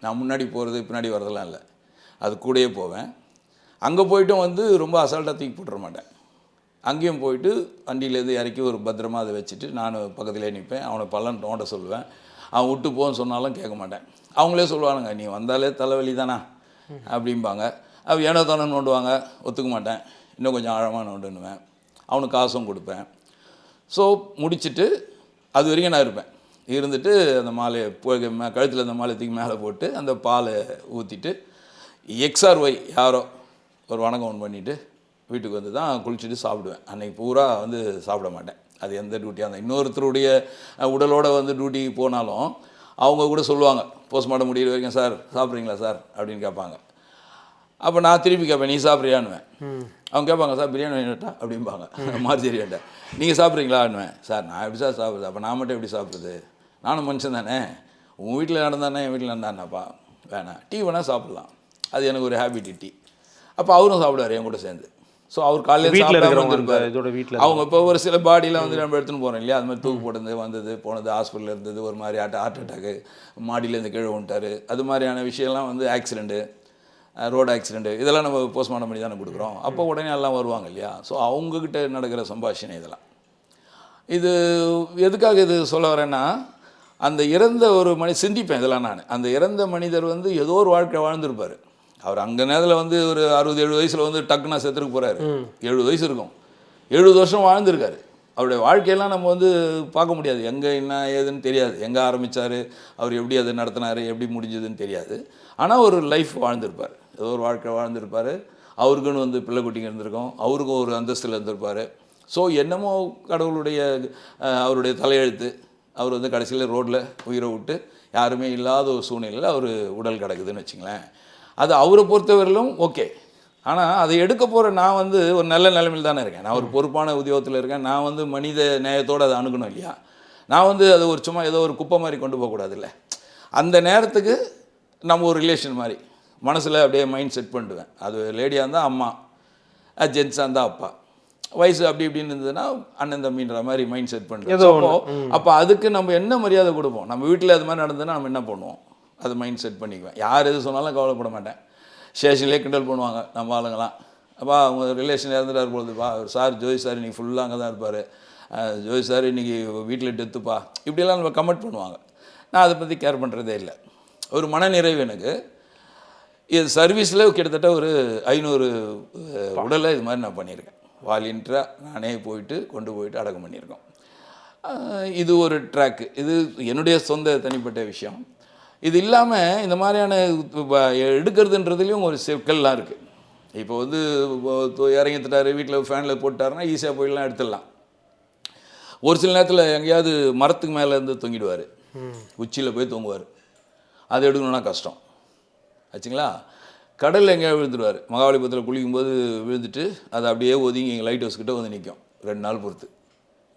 நான் முன்னாடி போகிறது பின்னாடி வரதெல்லாம் இல்லை, அது கூடயே போவேன். அங்கே போய்ட்டும் வந்து ரொம்ப அசால்ட்டாக தூக்கி போட்டுற மாட்டேன். அங்கேயும் போயிட்டு வண்டியிலேருந்து இறக்கி ஒரு பத்திரமா அதை வச்சுட்டு நான் பக்கத்துலேயே நிற்பேன். அவனை பள்ளம் தோண்ட சொல்லுவேன். அவன் விட்டு போன்னு சொன்னாலும் கேட்க மாட்டேன். அவங்களே சொல்லுவானுங்க, நீ வந்தாலே தலைவலி தானா அப்படிம்பாங்க. அவன் ஏனோ தானே நோண்டுவாங்க, ஒத்துக்க மாட்டேன், இன்னும் கொஞ்சம் ஆழமாக நோண்டுன்னுவேன். அவனுக்கு காசும் கொடுப்பேன். ஸோ முடிச்சுட்டு அது வரைக்கும் நான் இருப்பேன். இருந்துட்டு அந்த மாலையை கழுத்தில் அந்த மாலை தூக்கி மேலே போட்டு அந்த பாலை ஊற்றிட்டு XRY யாரோ ஒரு வணக்கம் ஒன்று பண்ணிவிட்டு வீட்டுக்கு வந்து தான் குளிச்சுட்டு சாப்பிடுவேன். அன்றைக்கி பூரா வந்து சாப்பிட மாட்டேன். அது எந்த டியூட்டியாக இருந்தால் இன்னொருத்தருடைய உடலோடு வந்து டியூட்டிக்கு போனாலும் அவங்க கூட சொல்லுவாங்க, போஸ்ட்மார்ட்டம் முடிகிற வரைக்கும் சார் சாப்பிட்றீங்களா சார் அப்படின்னு கேட்பாங்க. அப்போ நான் திருப்பி கேட்பேன், நீ சாப்பிட்றியான்னுவேன். அவங்க கேட்பாங்க, சார் பிரியாணி வேணுட்டா அப்படிம்பாங்க, மார்ஜரியான்ட்ட. நீங்கள் சாப்பிட்றீங்களான்னுவேன். சார் நான் எப்படி சார் சாப்பிட்றது, அப்போ நான் மட்டும் எப்படி சாப்பிட்றது, நானும் மனுஷன் தானே, உங்கள் வீட்டில் நடந்தானே என் வீட்டில் நடந்தானேப்பா, வேணாம் டீ வேணால் சாப்பிட்லாம், அது எனக்கு ஒரு ஹேபிட் டீ. அப்போ அவரும் சாப்பிடுவார் என் கூட சேர்ந்து. ஸோ அவர் காலையில் வீட்டில் அவங்க இப்போ ஒரு சில பாடியெலாம் வந்து நம்ம எடுத்துன்னு போகிறோம் இல்லையா, அது மாதிரி தூக்கு போட்டது வந்தது போனது, ஹாஸ்பிட்டலில் இருந்தது, ஒரு மாதிரி ஹார்ட் அட்டாக்கு, மாடியிலேருந்து கீழே வந்துட்டார், அது மாதிரியான விஷயம்லாம் வந்து ஆக்சிடெண்ட்டு, ரோடு ஆக்சிடெண்ட்டு, இதெல்லாம் நம்ம போஸ்ட்மார்ட்டம் பண்ணி தானே கொடுக்குறோம். அப்போ உடனே எல்லாம் வருவாங்க இல்லையா. ஸோ அவங்கக்கிட்ட நடக்கிற சம்பாஷணை இதெல்லாம். இது எதுக்காக இது சொல்ல வரேன்னா, அந்த இறந்த ஒரு சிந்திப்பேன் இதெல்லாம் நான். அந்த இறந்த மனிதர் வந்து ஏதோ ஒரு வாழ்க்கை வாழ்ந்துருப்பார். அவர் அங்கே நேரத்தில் வந்து ஒரு 60-70 வயசில் வந்து டக்குனா செத்துருக்கு போகிறாரு. 70 வயசு இருக்கும், 70 வருஷம் வாழ்ந்துருக்காரு. அவருடைய வாழ்க்கையெல்லாம் நம்ம வந்து பார்க்க முடியாது, எங்கே என்ன ஏதுன்னு தெரியாது, எங்கே ஆரம்பித்தார், அவர் எப்படி அதை நடத்தினார், எப்படி முடிஞ்சதுன்னு தெரியாது. ஆனால் ஒரு லைஃப் வாழ்ந்திருப்பார், ஏதோ ஒரு வாழ்க்கை வாழ்ந்திருப்பார். அவருக்குன்னு வந்து பிள்ளை குட்டிங்க இருந்திருக்கும், அவருக்கும் ஒரு அந்தஸ்தில் இருந்திருப்பார். ஸோ என்னமோ கடவுளுடைய அவருடைய தலையெழுத்து, அவர் வந்து கடைசியில் ரோட்டில் உயிரை விட்டு யாருமே இல்லாத ஒரு சூழ்நிலையில் அவர் உடல் கிடக்குதுன்னு வச்சுங்களேன். அது அவரை பொறுத்தவரையிலும் ஓகே. ஆனால் அதை எடுக்க போகிற நான் வந்து ஒரு நல்ல நிலைமையில் தானே இருக்கேன், நான் ஒரு பொறுப்பான உத்தியோகத்தில் இருக்கேன். நான் வந்து மனித நேயத்தோடு அதை அணுகணும் இல்லையா. நான் வந்து அது ஒரு சும்மா ஏதோ ஒரு குப்பை மாதிரி கொண்டு போகக்கூடாது இல்லை. அந்த நேரத்துக்கு நம்ம ஒரு ரிலேஷன் மாதிரி மனசில் அப்படியே மைண்ட் செட் பண்ணிடுவேன். அது லேடியாக இருந்தால் அம்மா, ஜென்ஸாக இருந்தால் அப்பா, வயசு அப்படி இப்படின்னு இருந்ததுன்னா அண்ணன் தம்பின்ற மாதிரி மைண்ட் செட் பண்ணுறோம். அப்போ அதுக்கு நம்ம என்ன மரியாதை கொடுப்போம். நம்ம வீட்டில் அது மாதிரி நடந்ததுன்னா நம்ம என்ன பண்ணுவோம், அது மைண்ட் செட் பண்ணிக்குவேன். யார் எது சொன்னாலும் கவலைப்பட மாட்டேன். ஸ்டேஷன்லேயே கிண்டல் பண்ணுவாங்க நம்ம ஆளுங்களாம், அப்பா அவங்க ரிலேஷன் இறந்துட்டார் பொழுதுப்பா, சார் ஜோதி சார் இன்றைக்கி ஃபுல்லாக அங்கே தான் இருப்பார், ஜோதி சார் இன்றைக்கி வீட்டில் டெத்துப்பா, இப்படியெல்லாம் நம்ம கமெண்ட் பண்ணுவாங்க. நான் அதை பற்றி கேர் பண்ணுறதே இல்லை. ஒரு மனநிறைவு எனக்கு. இது சர்வீஸில் கிட்டத்தட்ட ஒரு 500 உடலை இது மாதிரி நான் பண்ணியிருக்கேன். வாலண்டியராக நானே போயிட்டு கொண்டு போயிட்டு அடக்கம் பண்ணியிருக்கோம். இது ஒரு ட்ராக்கு, இது என்னுடைய சொந்த தனிப்பட்ட விஷயம். இது இல்லாமல் இந்த மாதிரியான எடுக்கிறதுன்றதுலேயும் ஒரு சிக்கல்லாம் இருக்குது. இப்போ வந்து இறங்கிட்டார், வீட்டில் ஃபேனில் போட்டாருன்னா ஈஸியாக போயிடலாம், எடுத்துடலாம். ஒரு சில நேரத்தில் எங்கேயாவது மரத்துக்கு மேலே இருந்து தொங்கிடுவார், உச்சியில் போய் தூங்குவார், அது எடுக்கணுன்னா கஷ்டம் ஆச்சுங்களா. கடலில் எங்கேயா விழுந்துடுவார், மகாபலிபுரத்தில் குளிக்கும்போது விழுந்துட்டு அது அப்படியே ஒதுங்கி இங்கே லைட் ஹவுஸ் கிட்டே வந்து நிற்கும் 2 நாள் பொறுத்து.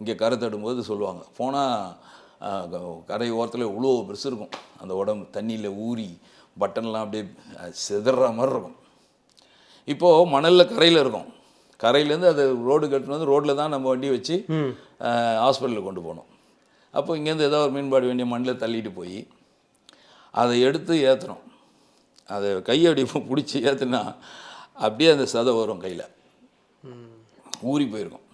இங்கே கரை தடும்போது சொல்லுவாங்க, போனால் கரை ஓரத்தில் இவ்வளோ பெருசு இருக்கும், அந்த உடம்பு தண்ணியில் ஊறி பட்டன்லாம் அப்படியே சிதற மாதிரி இருக்கும். இப்போது மணலில் கரையில் இருக்கும், கரையிலேருந்து அது ரோடு கட்டணும், வந்து ரோட்டில் தான் நம்ம வண்டி வச்சு ஹாஸ்பிட்டலுக்கு கொண்டு போகணும். அப்போ இங்கேருந்து ஏதோ ஒரு மீன்பாடு வேண்டிய மண்ணில் தள்ளிட்டு போய் அதை எடுத்து ஏற்றணும். அதை கையை அப்படி பிடிச்சி ஏற்றுனா அப்படியே அந்த சதை வரும் கையில், ஊறி போயிருக்கும்.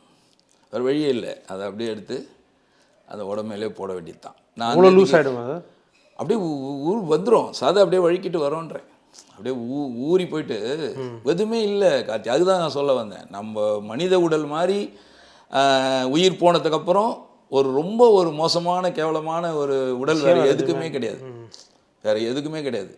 வேறு வழியே இல்லை, அதை அப்படியே எடுத்து அந்த உடம்பையிலே போட வேண்டியது தான். நான் லூஸ் ஆகிடும் அது, அப்படியே வந்துடும் சதை, அப்படியே வழுக்கிட்டு வரோன்றேன். அப்படியே ஊறி போயிட்டு எதுவுமே இல்லை கார்த்தி. அதுதான் நான் சொல்ல வந்தேன். நம்ம மனித உடல் மாதிரி உயிர் போனதுக்கப்புறம் ரொம்ப மோசமான கேவலமான ஒரு உடல் வேறு எதுக்குமே கிடையாது. வேறு எதுக்குமே கிடையாது.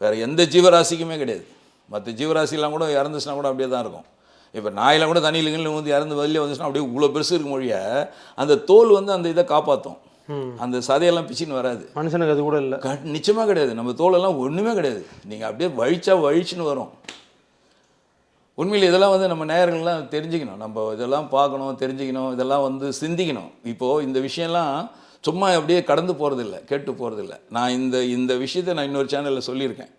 வேறு எந்த ஜீவராசிக்குமே கிடையாது. மற்ற ஜீவராசிலாம் கூட இறந்துச்சுன்னா கூட அப்படியே தான் இருக்கும். இப்போ நாயெல்லாம் கூட தண்ணியில் வந்து இறந்து வெளியே வந்துச்சுன்னா அப்படியே இவ்வளோ பெருசு இருக்கும் மொழிய அந்த தோல் வந்து அந்த இதை காப்பாற்றும். அந்த சதையெல்லாம் பிச்சின்னு வராது. மனுஷனுக்கு அது கூட இல்லை, நிச்சயமாக கிடையாது. நம்ம தோலெல்லாம் ஒன்றுமே கிடையாது. நீங்கள் அப்படியே வழிச்சுன்னு வரும். உண்மையில் இதெல்லாம் வந்து நம்ம நேயர்கள்லாம் தெரிஞ்சுக்கணும். நம்ம இதெல்லாம் பார்க்கணும், தெரிஞ்சுக்கணும், இதெல்லாம் வந்து சிந்திக்கணும். இப்போது இந்த விஷயம்லாம் சும்மா அப்படியே கடந்து போகிறதில்ல, கேட்டு போகிறதில்ல. நான் இந்த விஷயத்தை நான் இன்னொரு சேனலில் சொல்லியிருக்கேன்.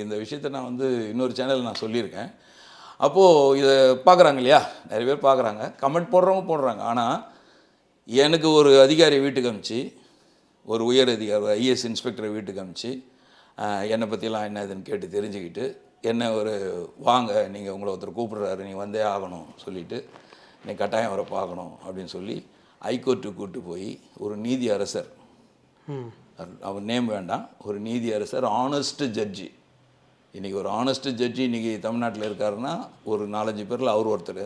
இந்த விஷயத்தை நான் வந்து இன்னொரு சேனலில் நான் சொல்லியிருக்கேன். அப்போது இதை பார்க்குறாங்க இல்லையா, நிறைய பேர் பார்க்குறாங்க, கமெண்ட் போடுறாங்க. ஆனால் எனக்கு ஒரு அதிகாரி வீட்டுக்கு அனுப்பிச்சு, ஒரு உயர் அதிகாரி ஐஏஎஸ் இன்ஸ்பெக்டரை வீட்டுக்கு அனுப்பிச்சு என்னை பற்றிலாம் என்ன இதுன்னு கேட்டு தெரிஞ்சுக்கிட்டு, என்ன வாங்க நீங்கள் உங்களை ஒருத்தர் கூப்பிட்றாரு, நீங்கள் வந்தே ஆகணும் சொல்லிவிட்டு, நீ கட்டாயம் வர பார்க்கணும் அப்படின்னு சொல்லி ஹைகோர்ட்டுக்கு கூப்பிட்டு போய் ஒரு நீதி அரசர், அவர் நேம் வேண்டாம், ஒரு நீதி அரசர், ஆனஸ்ட்டு ஜட்ஜி. இன்றைக்கி ஒரு ஆனஸ்ட்டு ஜட்ஜி இன்றைக்கி தமிழ்நாட்டில் இருக்காருன்னா ஒரு 4-5 பேரில் அவர் ஒருத்தர்.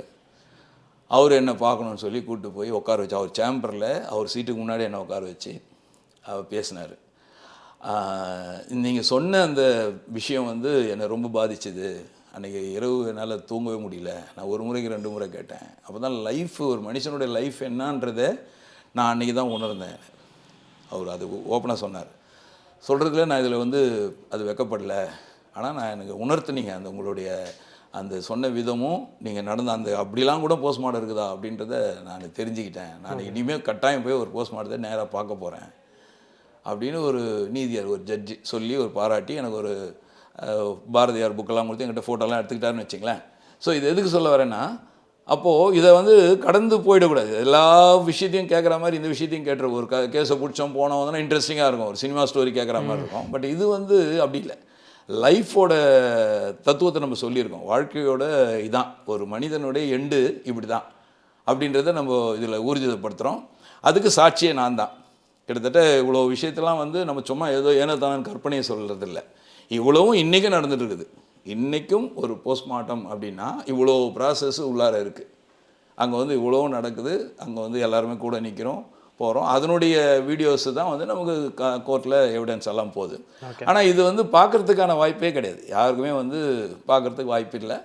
அவர் என்னை பார்க்கணுன்னு சொல்லி கூப்பிட்டு போய் உட்கார வச்சு, அவர் சேம்பரில் அவர் சீட்டுக்கு முன்னாடி என்னை உட்கார வச்சு அவர் பேசினார். நீங்கள் சொன்ன அந்த விஷயம் வந்து என்னை ரொம்ப பாதிச்சுது. அன்றைக்கி இரவு என்னால் தூங்கவே முடியல. நான் 1 முறைக்கு 2 முறை கேட்டேன். அப்போ தான் லைஃப், ஒரு மனுஷனுடைய லைஃப் என்னன்றதை நான் அன்றைக்கி தான் உணர்ந்தேன். அவர் அது ஓப்பனாக சொன்னார். சொல்கிறதுல நான் இதில் வந்து அது வெக்கப்படலை. ஆனால் நான் எனக்கு உணர்த்துனீங்க அந்த உங்களுடைய அந்த சொன்ன விதமும், நீங்கள் நடந்த அந்த அப்படிலாம் கூட போஸ்ட்மார்ட்டம் இருக்குதா அப்படின்றத நான் தெரிஞ்சுக்கிட்டேன். நான் இனிமேல் கட்டாயம் போய் ஒரு போஸ்ட்மார்ட்டத்தை நேராக பார்க்க போகிறேன் அப்படின்னு ஒரு நீதியார், ஒரு ஜட்ஜி சொல்லி ஒரு பாராட்டி எனக்கு ஒரு பாரதியார் புக்கெல்லாம் கொடுத்து என்கிட்ட ஃபோட்டோலாம் எடுத்துக்கிட்டாருன்னு வச்சுங்களேன். ஸோ இது எதுக்கு சொல்ல வரேன்னா, அப்போது இதை வந்து கடந்து போயிடக்கூடாது. எல்லா விஷயத்தையும் கேட்குற மாதிரி இந்த விஷயத்தையும் கேட்டுற ஒரு கேஸை பிடிச்சோம் போனோம் வந்து இன்ட்ரெஸ்டிங்காக இருக்கும், ஒரு சினிமா ஸ்டோரி கேட்குற மாதிரி இருக்கும். பட் இது வந்து அப்படி இல்லை. லைஃபோட தத்துவத்தை நம்ம சொல்லியிருக்கோம். வாழ்க்கையோட இதான், ஒரு மனிதனுடைய எண்டு இப்படி தான் அப்படின்றத நம்ம இதில் ஊர்ஜிதப்படுத்துகிறோம். அதுக்கு சாட்சியே நான் தான். கிட்டத்தட்ட இவ்வளோ விஷயத்தெல்லாம் வந்து நம்ம சும்மா ஏனோ தானே கற்பனையை சொல்கிறதில்ல. இவ்வளவும் இன்றைக்கும் நடந்துட்டு இருக்குது. இன்றைக்கும் ஒரு போஸ்ட்மார்ட்டம் அப்படின்னா இவ்வளோ ப்ராசஸ் உள்ளார இருக்குது. அங்கே வந்து இவ்வளவும் நடக்குது. அங்கே வந்து எல்லாருமே கூட நிற்கிறோம், போகிறோம். அதனுடைய வீடியோஸு தான் வந்து நமக்கு கோர்ட்டில் எவிடன்ஸ் எல்லாம் போகுது. ஆனால் இது வந்து பார்க்குறதுக்கான வாய்ப்பே கிடையாது. யாருக்குமே வந்து பார்க்குறதுக்கு வாய்ப்பு இல்லை.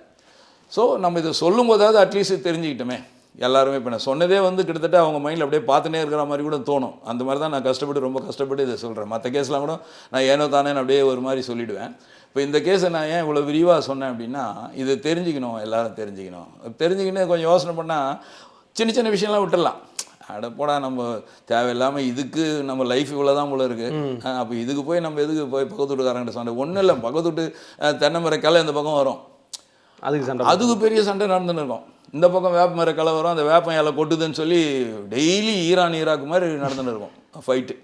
ஸோ நம்ம இதை சொல்லும் போதாவது அட்லீஸ்ட் தெரிஞ்சுக்கிட்டோமே எல்லாருமே. இப்போ நான் சொன்னதே வந்து கிட்டத்தட்ட அவங்க மைண்டில் அப்படியே பார்த்துனே இருக்கிற மாதிரி கூட தோணும். அந்த மாதிரி தான் நான் ரொம்ப கஷ்டப்பட்டு இதை சொல்கிறேன். மற்ற கேஸ்லாம் கூட நான் ஏனோ தானேன்னு அப்படியே ஒரு மாதிரி சொல்லிவிடுவேன். இப்போ இந்த கேஸை நான் ஏன் இவ்வளோ விரிவாக சொன்னேன் அப்படின்னா, இது தெரிஞ்சுக்கணும், எல்லோரும் தெரிஞ்சுக்கின்னு கொஞ்சம் யோசனை பண்ணால் சின்ன சின்ன விஷயம்லாம் விட்டுடலாம். அடப்போடா, நம்ம தேவையில்லாமல் இதுக்கு நம்ம லைஃப் இவ்வளோ தான் போல இருக்குது, அப்போ இதுக்கு போய் நம்ம எதுக்கு போய் பக்கத்து வீட்டுக்காரங்கிட்ட சண்டை. ஒன்றும் இல்லை, பக்கத்து வீட்டு தென்னை மர கிளை இந்த பக்கம் வரும், அதுக்கு பெரிய சண்டை நடந்துன்னு இருக்கும். இந்த பக்கம் வேப்ப மர கிளை வரும், அந்த வேப்பம் இலை கொட்டுதுன்னு சொல்லி டெய்லி ஈராக் மாதிரி நடந்துன்னு இருக்கும் ஃபைட்டு,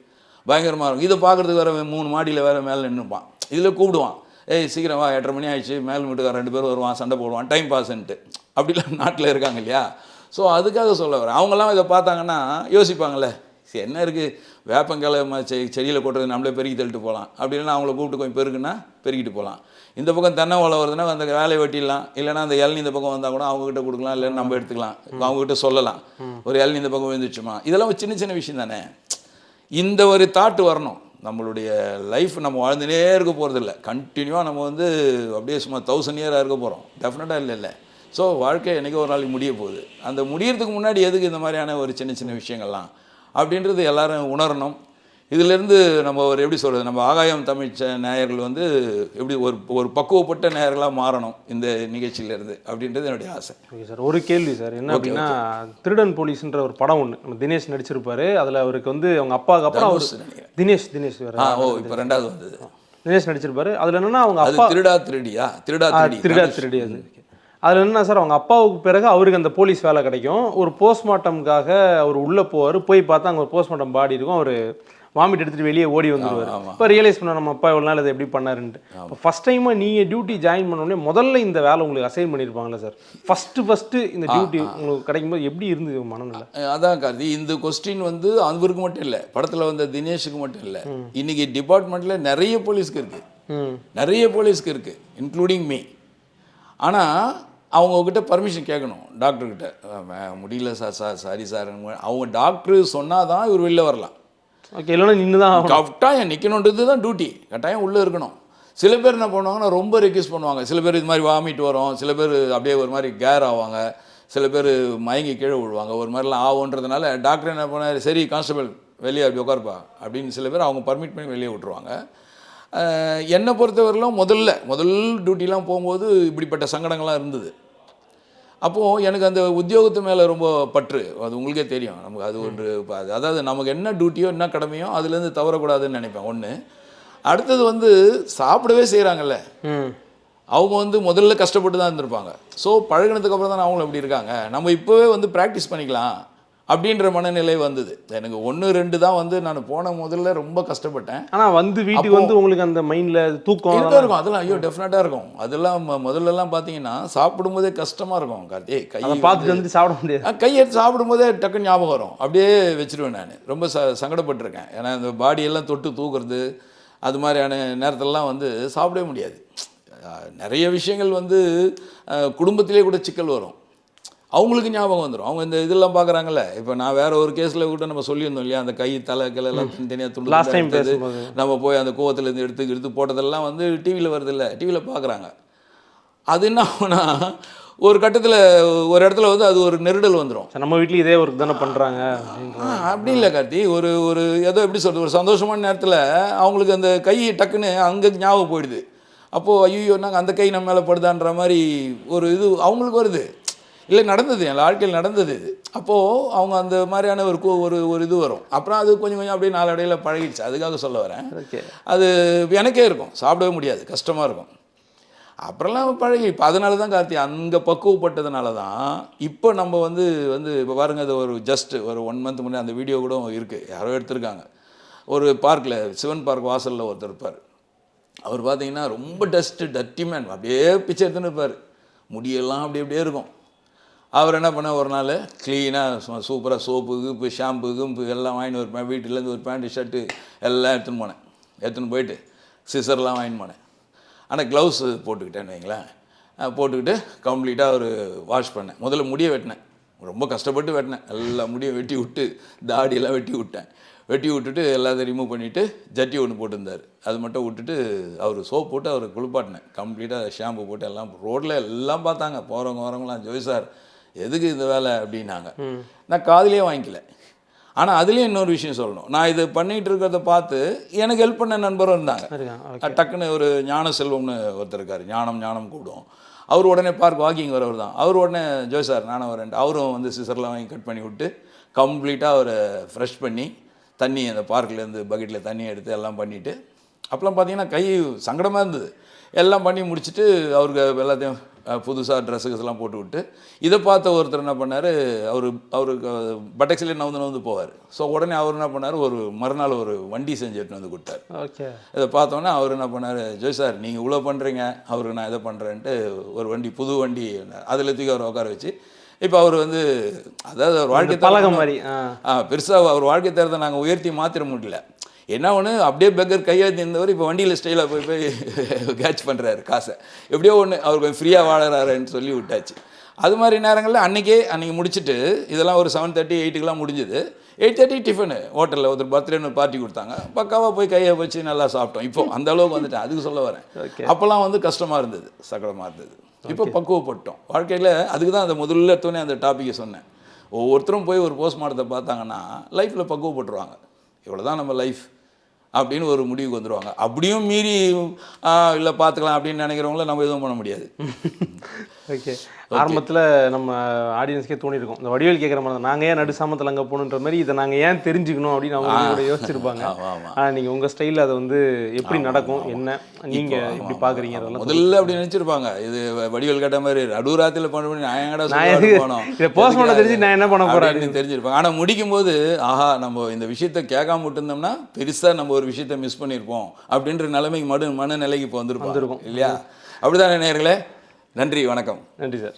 பயங்கரமாக இருக்கும். இதை பார்க்குறதுக்கு வேறு 3 மாடியில் வேறு மேலே நின்றுப்பான். இதில் கூப்பிடுவான், ஏய் சீக்கிரம் வா, 8:30 மணி ஆயிடுச்சு, மேல் வீட்டுக்கார 2 பேர் வருவான், சண்டை போடுவான், டைம் பாஸ்ன்ட்டு. அப்படிலாம் நாட்டில் இருக்காங்க இல்லையா? ஸோ அதுக்காக சொல்ல வரேன். அவங்களாம் இதை பார்த்தாங்கன்னா யோசிப்பாங்கள்ல, சரி என்ன இருக்குது, வேப்பங்கிழை செடியில் கொட்டுறது நம்மளே பெருக்கி தள்ளிட்டு போகலாம், அப்படின்னா அவங்கள கூப்பிட்டு கொஞ்சம் பெருக்குன்னா பெருக்கிட்டு போகலாம். இந்த பக்கம் தென்னை ஓலை வருதுன்னா அந்த வேலையை வெட்டிடலாம், இல்லைனா அந்த இளநீ இந்த பக்கம் வந்தால் கூட அவங்ககிட்ட கொடுக்கலாம், இல்லைன்னா நம்ம எடுத்துக்கலாம், அவங்ககிட்ட சொல்லலாம், ஒரு இளநீ இந்த பக்கம் வந்துச்சுமா. இதெல்லாம் சின்ன சின்ன விஷயம் தானே. இந்த ஒரு தாட்டு வரணும். நம்மளுடைய லைஃப் நம்ம வாழ்ந்துனே இருக்க போகிறதில்ல, கண்டினியூவாக நம்ம வந்து அப்படியே சும்மா 1000 இயராக இருக்க போகிறோம், டெஃபினட்டாக இல்லை. ஸோ வாழ்க்கை என்றைக்கோ ஒரு நாளைக்கு முடிய போகுது. அந்த முடியறதுக்கு முன்னாடி எதுக்கு இந்த மாதிரியான ஒரு சின்ன சின்ன விஷயங்கள்லாம் அப்படின்றது எல்லோரும் உணரணும். இதிலேருந்து நம்ம ஒரு எப்படி சொல்கிறது, நம்ம ஆகாயம் தமிழ் நேயர்கள் வந்து எப்படி ஒரு பக்குவப்பட்ட நேயர்களாக மாறணும் இந்த நிகழ்ச்சியிலேருந்து அப்படின்றது என்னுடைய ஆசை. ஓகே சார், ஒரு கேள்வி சார், என்ன அப்படின்னா, திருடன் போலீஸ்ன்ற ஒரு படம் ஒன்று நம்ம தினேஷ் நடிச்சிருப்பாரு. அதில் அவருக்கு வந்து அவங்க அப்பாவுக்கு அப்புறம் அவர் தினேஷ் வேறு இப்போ 2வது வந்தது தினேஷ் நடிச்சிருப்பாரு. அதில் என்னென்னா அவங்க அப்பா திருடா திருடி அது அதில் என்ன சார் அவங்க அப்பாவுக்கு பிறகு அவருக்கு அந்த போலீஸ் வேலை கிடைக்கும். ஒரு போஸ்ட்மார்ட்டம்காக அவர் உள்ளே போவார். போய் பார்த்தா அங்கே ஒரு போஸ்ட்மார்ட்டம் பாடி இருக்கும். அவர் வாமிட் எடுத்துகிட்டு வெளியே ஓடி வந்துடுவார். இப்போ ரியலைஸ் பண்ண நம்ம அப்பா இவ்வளோ நாள் இதை எப்படி பண்ணாருன்ட்டு. இப்போ ஃபஸ்ட் டைமாக நீங்கள் டியூட்டி ஜாயின் பண்ணோடனே முதல்ல இந்த வேலை உங்களுக்கு அசைன் பண்ணியிருப்பாங்களே சார், ஃபஸ்ட்டு இந்த டியூட்டி உங்களுக்கு கிடைக்கும்போது எப்படி இருந்தது மனநிலை? அதான் கார்த்தி, இந்த கொஸ்டின் வந்து அவருக்கு மட்டும் இல்லை, படத்தில் வந்த தினேஷுக்கு மட்டும் இல்லை, இன்னைக்கு டிபார்ட்மெண்ட்டில் நிறைய போலீஸ்க்கு இருக்குது, நிறைய போலீஸ்க்கு இருக்குது, இன்க்ளூடிங் மீ. ஆனால் அவங்கக்கிட்ட பர்மிஷன் கேட்கணும் டாக்டர்கிட்ட. முடியல சார், சாரி சார். அவங்க டாக்டர் சொன்னால் தான் இவர் வெளில வரலாம். ஓகே, இல்லைன்னா நின்று தான் கட்டாயம் நிற்கணுன்றது தான் டியூட்டி, கட்டாயம் உள்ளே இருக்கணும். சில பேர் என்ன பண்ணுவாங்கன்னா ரொம்ப ரெக்யூஸ் பண்ணுவாங்க. சில பேர் இது மாதிரி வாமிட் வரும், சில பேர் அப்படியே ஒரு மாதிரி கேர் ஆவாங்க, சில பேர் மயங்கி கீழே விழுவாங்க, ஒரு மாதிரிலாம் ஆகுன்றதுனால டாக்டர் என்ன பண்ணார், சரி கான்ஸ்டபிள் வெளியே அப்படி உட்காருப்பா அப்படின்னு சில பேர் அவங்க பர்மிட் பண்ணி வெளியே விட்டுருவாங்க. என்னை பொறுத்தவரையிலும் முதல் டியூட்டிலாம் போகும்போது இப்படிப்பட்ட சங்கடங்கள்லாம் இருந்தது. அப்போது எனக்கு அந்த உத்தியோகத்து மேலே ரொம்ப பற்று, அது உங்களுக்கே தெரியும். நமக்கு அது ஒன்று, அதாவது நமக்கு என்ன டியூட்டியோ என்ன கடமையோ அதுலேருந்து தவறக்கூடாதுன்னு நினைப்பேன் ஒன்று. அடுத்தது வந்து சாப்பிடவே செய்கிறாங்கல்ல, அவங்க வந்து முதல்ல கஷ்டப்பட்டு தான் இருந்திருப்பாங்க. ஸோ பழகினதுக்கு அப்புறம் தான் அவங்களும் எப்படி இருக்காங்க, நம்ம இப்போவே வந்து ப்ராக்டிஸ் பண்ணிக்கலாம் அப்படின்ற மனநிலை வந்தது. எனக்கு 1-2 தான் வந்து நான் போன முதல்ல ரொம்ப கஷ்டப்பட்டேன். ஆனால் வந்து வீட்டுக்கு வந்து உங்களுக்கு அந்த மைண்டில் தூக்கம் இருக்கும், அதெல்லாம் ஐயோ டெஃபினட்டாக இருக்கும். அதெல்லாம் முதல்லலாம் பார்த்தீங்கன்னா சாப்பிடும்போதே கஷ்டமாக இருக்கும் கார்த்தி. கை பார்த்துட்டு வந்து சாப்பிட முடியாது, கையெடுத்து சாப்பிடும்போதே டக்குன்னு ஞாபகம் வரும், அப்படியே வச்சுருவேன். நான் ரொம்ப சங்கடப்பட்டிருக்கேன். ஏன்னா இந்த பாடியெல்லாம் தொட்டு தூக்குறது அது மாதிரியான நேரத்திலலாம் வந்து சாப்பிடவே முடியாது. நிறைய விஷயங்கள் வந்து குடும்பத்திலே கூட சிக்கல் வரும், அவங்களுக்கு ஞாபகம் வந்துடும். அவங்க இந்த இதெல்லாம் பார்க்குறாங்கல்ல. இப்போ நான் வேறு ஒரு கேஸில் கூட நம்ம சொல்லியிருந்தோம் இல்லையா, அந்த கை தலை கிளெல்லாம் தனித்தனியாக துண்டு நம்ம போய் அந்த கோவத்துலேருந்து எடுத்து போட்டதெல்லாம் வந்து டிவியில் வருது இல்லை, டிவியில் பார்க்குறாங்க. அது என்ன ஆகுனா ஒரு கட்டத்தில் ஒரு இடத்துல வந்து அது ஒரு நெருடல் வந்துடும். நம்ம வீட்டில் இதே ஒர்க் தானே பண்ணுறாங்க அப்படி இல்லை கார்த்தி. ஒரு ஏதோ எப்படி சொல்கிறது, ஒரு சந்தோஷமான நேரத்தில் அவங்களுக்கு அந்த கை டக்குன்னு அங்கே ஞாபகம் போயிடுது. அப்போது ஐயோ நாங்கள் அந்த கை நம்ம மேலே படுதான்ற மாதிரி ஒரு இது அவங்களுக்கு வருது. இல்லை நடந்தது, என் வாழ்க்கையில் நடந்தது இது. அப்போது அவங்க அந்த மாதிரியான ஒரு இது வரும். அப்புறம் அது கொஞ்சம் அப்படியே நாளடைவில் பழகிடுச்சு. அதுக்காக சொல்ல வரேன். அது எனக்கே இருக்கும், சாப்பிடவே முடியாது, கஷ்டமாக இருக்கும். அப்புறம்லாம் பழகி இப்போ அதனால தான் கார்த்தி அங்கே பக்குவப்பட்டதுனால தான் இப்போ நம்ம வந்து இப்போ பாருங்கள், அது ஒரு ஜஸ்ட் ஒரு 1 மந்த் முன்னாடி அந்த வீடியோ கூட இருக்குது, யாரோ எடுத்திருக்காங்க. ஒரு பார்க்கில், சிவன் பார்க் வாசலில் ஒருத்தர் இருப்பார். அவர் பார்த்தீங்கன்னா ரொம்ப டர்ட்டி மேன், அப்படியே பிச்சை எடுத்துன்னு இருப்பார், முடியெல்லாம் அப்படியே இருக்கும். அவர் என்ன பண்ண, ஒரு நாள் க்ளீனாக சூப்பராக சோப்பு இப்போ ஷாம்பு எல்லாம் வாங்கிட்டு வருப்பேன். வீட்டிலேருந்து ஒரு பேண்ட்டு ஷர்ட்டு எல்லாம் எடுத்துன்னு போயிட்டு சிசர்லாம் வாங்கிட்டு போனேன். ஆனால் க்ளவுஸ் போட்டுக்கிட்டேன்னு வைங்களேன். போட்டுக்கிட்டு கம்ப்ளீட்டாக ஒரு வாஷ் பண்ணேன். முதல்ல முடியை வெட்டினேன், ரொம்ப கஷ்டப்பட்டு வெட்டினேன். எல்லா முடியும் வெட்டி விட்டு தாடியெல்லாம் வெட்டி விட்டுட்டு எல்லாத்தையும் ரிமூவ் பண்ணிவிட்டு ஜட்டி ஒன்று போட்டிருந்தார், அது மட்டும் விட்டுட்டு அவர் சோப் போட்டு அவரை குளிப்பாட்டினேன். கம்ப்ளீட்டாக ஷாம்பு போட்டு எல்லாம் ரோட்டில் எல்லாம் பார்த்தாங்க, போகிறவங்க வரவங்களாம், ஜோய் சார் எதுக்கு இந்த வேலை அப்படின்னாங்க. நான் காதிலே வாங்கிக்கல. ஆனால் அதுலேயும் இன்னொரு விஷயம் சொல்லணும், நான் இது பண்ணிகிட்டு இருக்கிறத பார்த்து எனக்கு ஹெல்ப் பண்ண நண்பரும் இருந்தாங்க. டக்குன்னு ஒரு ஞான செல்வம்னு ஒருத்தர் இருக்கார், ஞானம் கூப்பிடுவோம். அவர் உடனே பார்க் வாக்கிங் வரவர் தான். அவர் உடனே ஜோய் சார் நானும் வரேன், அவரும் வந்து சிசர்லாம் வாங்கி கட் பண்ணி விட்டு கம்ப்ளீட்டாக அவரை ஃப்ரெஷ் பண்ணி தண்ணி அந்த பார்க்லேருந்து பக்கெட்டில் தண்ணி எடுத்து எல்லாம் பண்ணிவிட்டு, அப்போலாம் பார்த்தீங்கன்னா கை சங்கடமாக இருந்தது. எல்லாம் பண்ணி முடிச்சுட்டு அவருக்கு எல்லாத்தையும் புதுசாக ட்ரெஸ்ஸுக்கெல்லாம் போட்டு விட்டு, இதை பார்த்த ஒருத்தர் என்ன பண்ணார், அவருக்கு பட்டக்ஸிலே நவுந்து போவார். ஸோ உடனே அவர் என்ன பண்ணார், ஒரு மறுநாள் ஒரு வண்டி செஞ்சு எடுத்துன்னு வந்து கொடுத்தார். ஓகே, இதை பார்த்தோன்னே அவர் என்ன பண்ணார், ஜோய் சார் நீங்கள் இவ்வளோ பண்ணுறீங்க, அவருக்கு நான் இதை பண்ணுறேன்ட்டு ஒரு வண்டி, புது வண்டி, அதில் தூக்கி அவரை உட்கார வச்சு, இப்போ அவர் வந்து அதாவது அவர் வாழ்க்கை பழகம் மாதிரி பெருசாக அவர் வாழ்க்கை தரத்தை நாங்கள் உயர்த்தி மாற்றிட முடியல. என்ன ஒன்று அப்படியே பெக்கர் கையெழுத்து இருந்தவர் இப்போ வண்டியில் ஸ்டைலாக போய் கேட்ச் பண்ணுறாரு காசை, எப்படியோ ஒன்று அவர் கொஞ்சம் ஃப்ரீயாக வாழறாருன்னு சொல்லி விட்டாச்சு. அது மாதிரி நேரங்களில் அன்றைக்கி முடிச்சுட்டு இதெல்லாம் ஒரு 7:30 8க்குலாம் முடிஞ்சுது. 8:30 டிஃபனு ஹோட்டலில் ஒருத்தர் பர்த்டேன்னு பார்ட்டி கொடுத்தாங்க, பக்காவாக போய் கையை வச்சு நல்லா சாப்பிட்டோம். இப்போ அந்த அளவுக்கு வந்துட்டேன், அதுக்கு சொல்ல வரேன். அப்போல்லாம் வந்து கஷ்டமாக இருந்தது, சங்கடமாக இருந்தது. இப்போ பக்குவப்பட்டோம் வாழ்க்கையில். அதுக்கு தான் அந்த முதல்ல எடுத்தோன்னே அந்த டாப்பிக்கை சொன்னேன். ஒவ்வொருத்தரும் போய் ஒரு போஸ்ட்மார்ட்டத்தை பார்த்தாங்கன்னா லைஃப்பில் பக்குவப்பட்டுருவாங்க. இவ்வளோ தான் நம்ம லைஃப் அப்படின்னு ஒரு முடிவுக்கு வந்துடுவாங்க. அப்படியும் மீறி இல்லை பார்த்துக்கலாம் அப்படின்னு நினைக்கிறவங்கள நம்ம எதுவும் பண்ண முடியாது. ஓகே, ஆரம்பத்தில் நம்ம ஆடியன்ஸ்க்கே தோணிருக்கோம், இந்த வடிவேல் கேட்குற மாதிரி நாங்கள் ஏன் நடு சாமத்தில் அங்கே போகணுன்ற மாதிரி இதை நாங்கள் ஏன் தெரிஞ்சுக்கணும் அப்படின்னு அவங்க யோசிச்சிருப்பாங்க. ஆனால் நீங்கள் உங்கள் ஸ்டைலில் அதை வந்து எப்படி நடக்கும், என்ன நீங்கள் எப்படி பார்க்குறீங்க அதெல்லாம் முதல்ல அப்படி நினச்சிருப்பாங்க. இது வடிவேல் கேட்ட மாதிரி நடுராத்திரியில் பண்ணி நான் எங்கடா போனோம், இதை போஸ்ட் பண்ண தெரிஞ்சு நான் என்ன பண்ண போகிறேன் தெரிஞ்சிருப்பாங்க. ஆனால் முடிக்கும் போது ஆஹா நம்ம இந்த விஷயத்தை கேட்காம விட்டுருந்தோம்னா பெருசாக நம்ம ஒரு விஷயத்தை மிஸ் பண்ணியிருப்போம் அப்படின்ற நிலைமைக்கு மனநிலைக்கு இப்போ வந்திருப்போம் இல்லையா? அப்படிதான் நேயர்களே, நன்றி, வணக்கம். நன்றி சார்.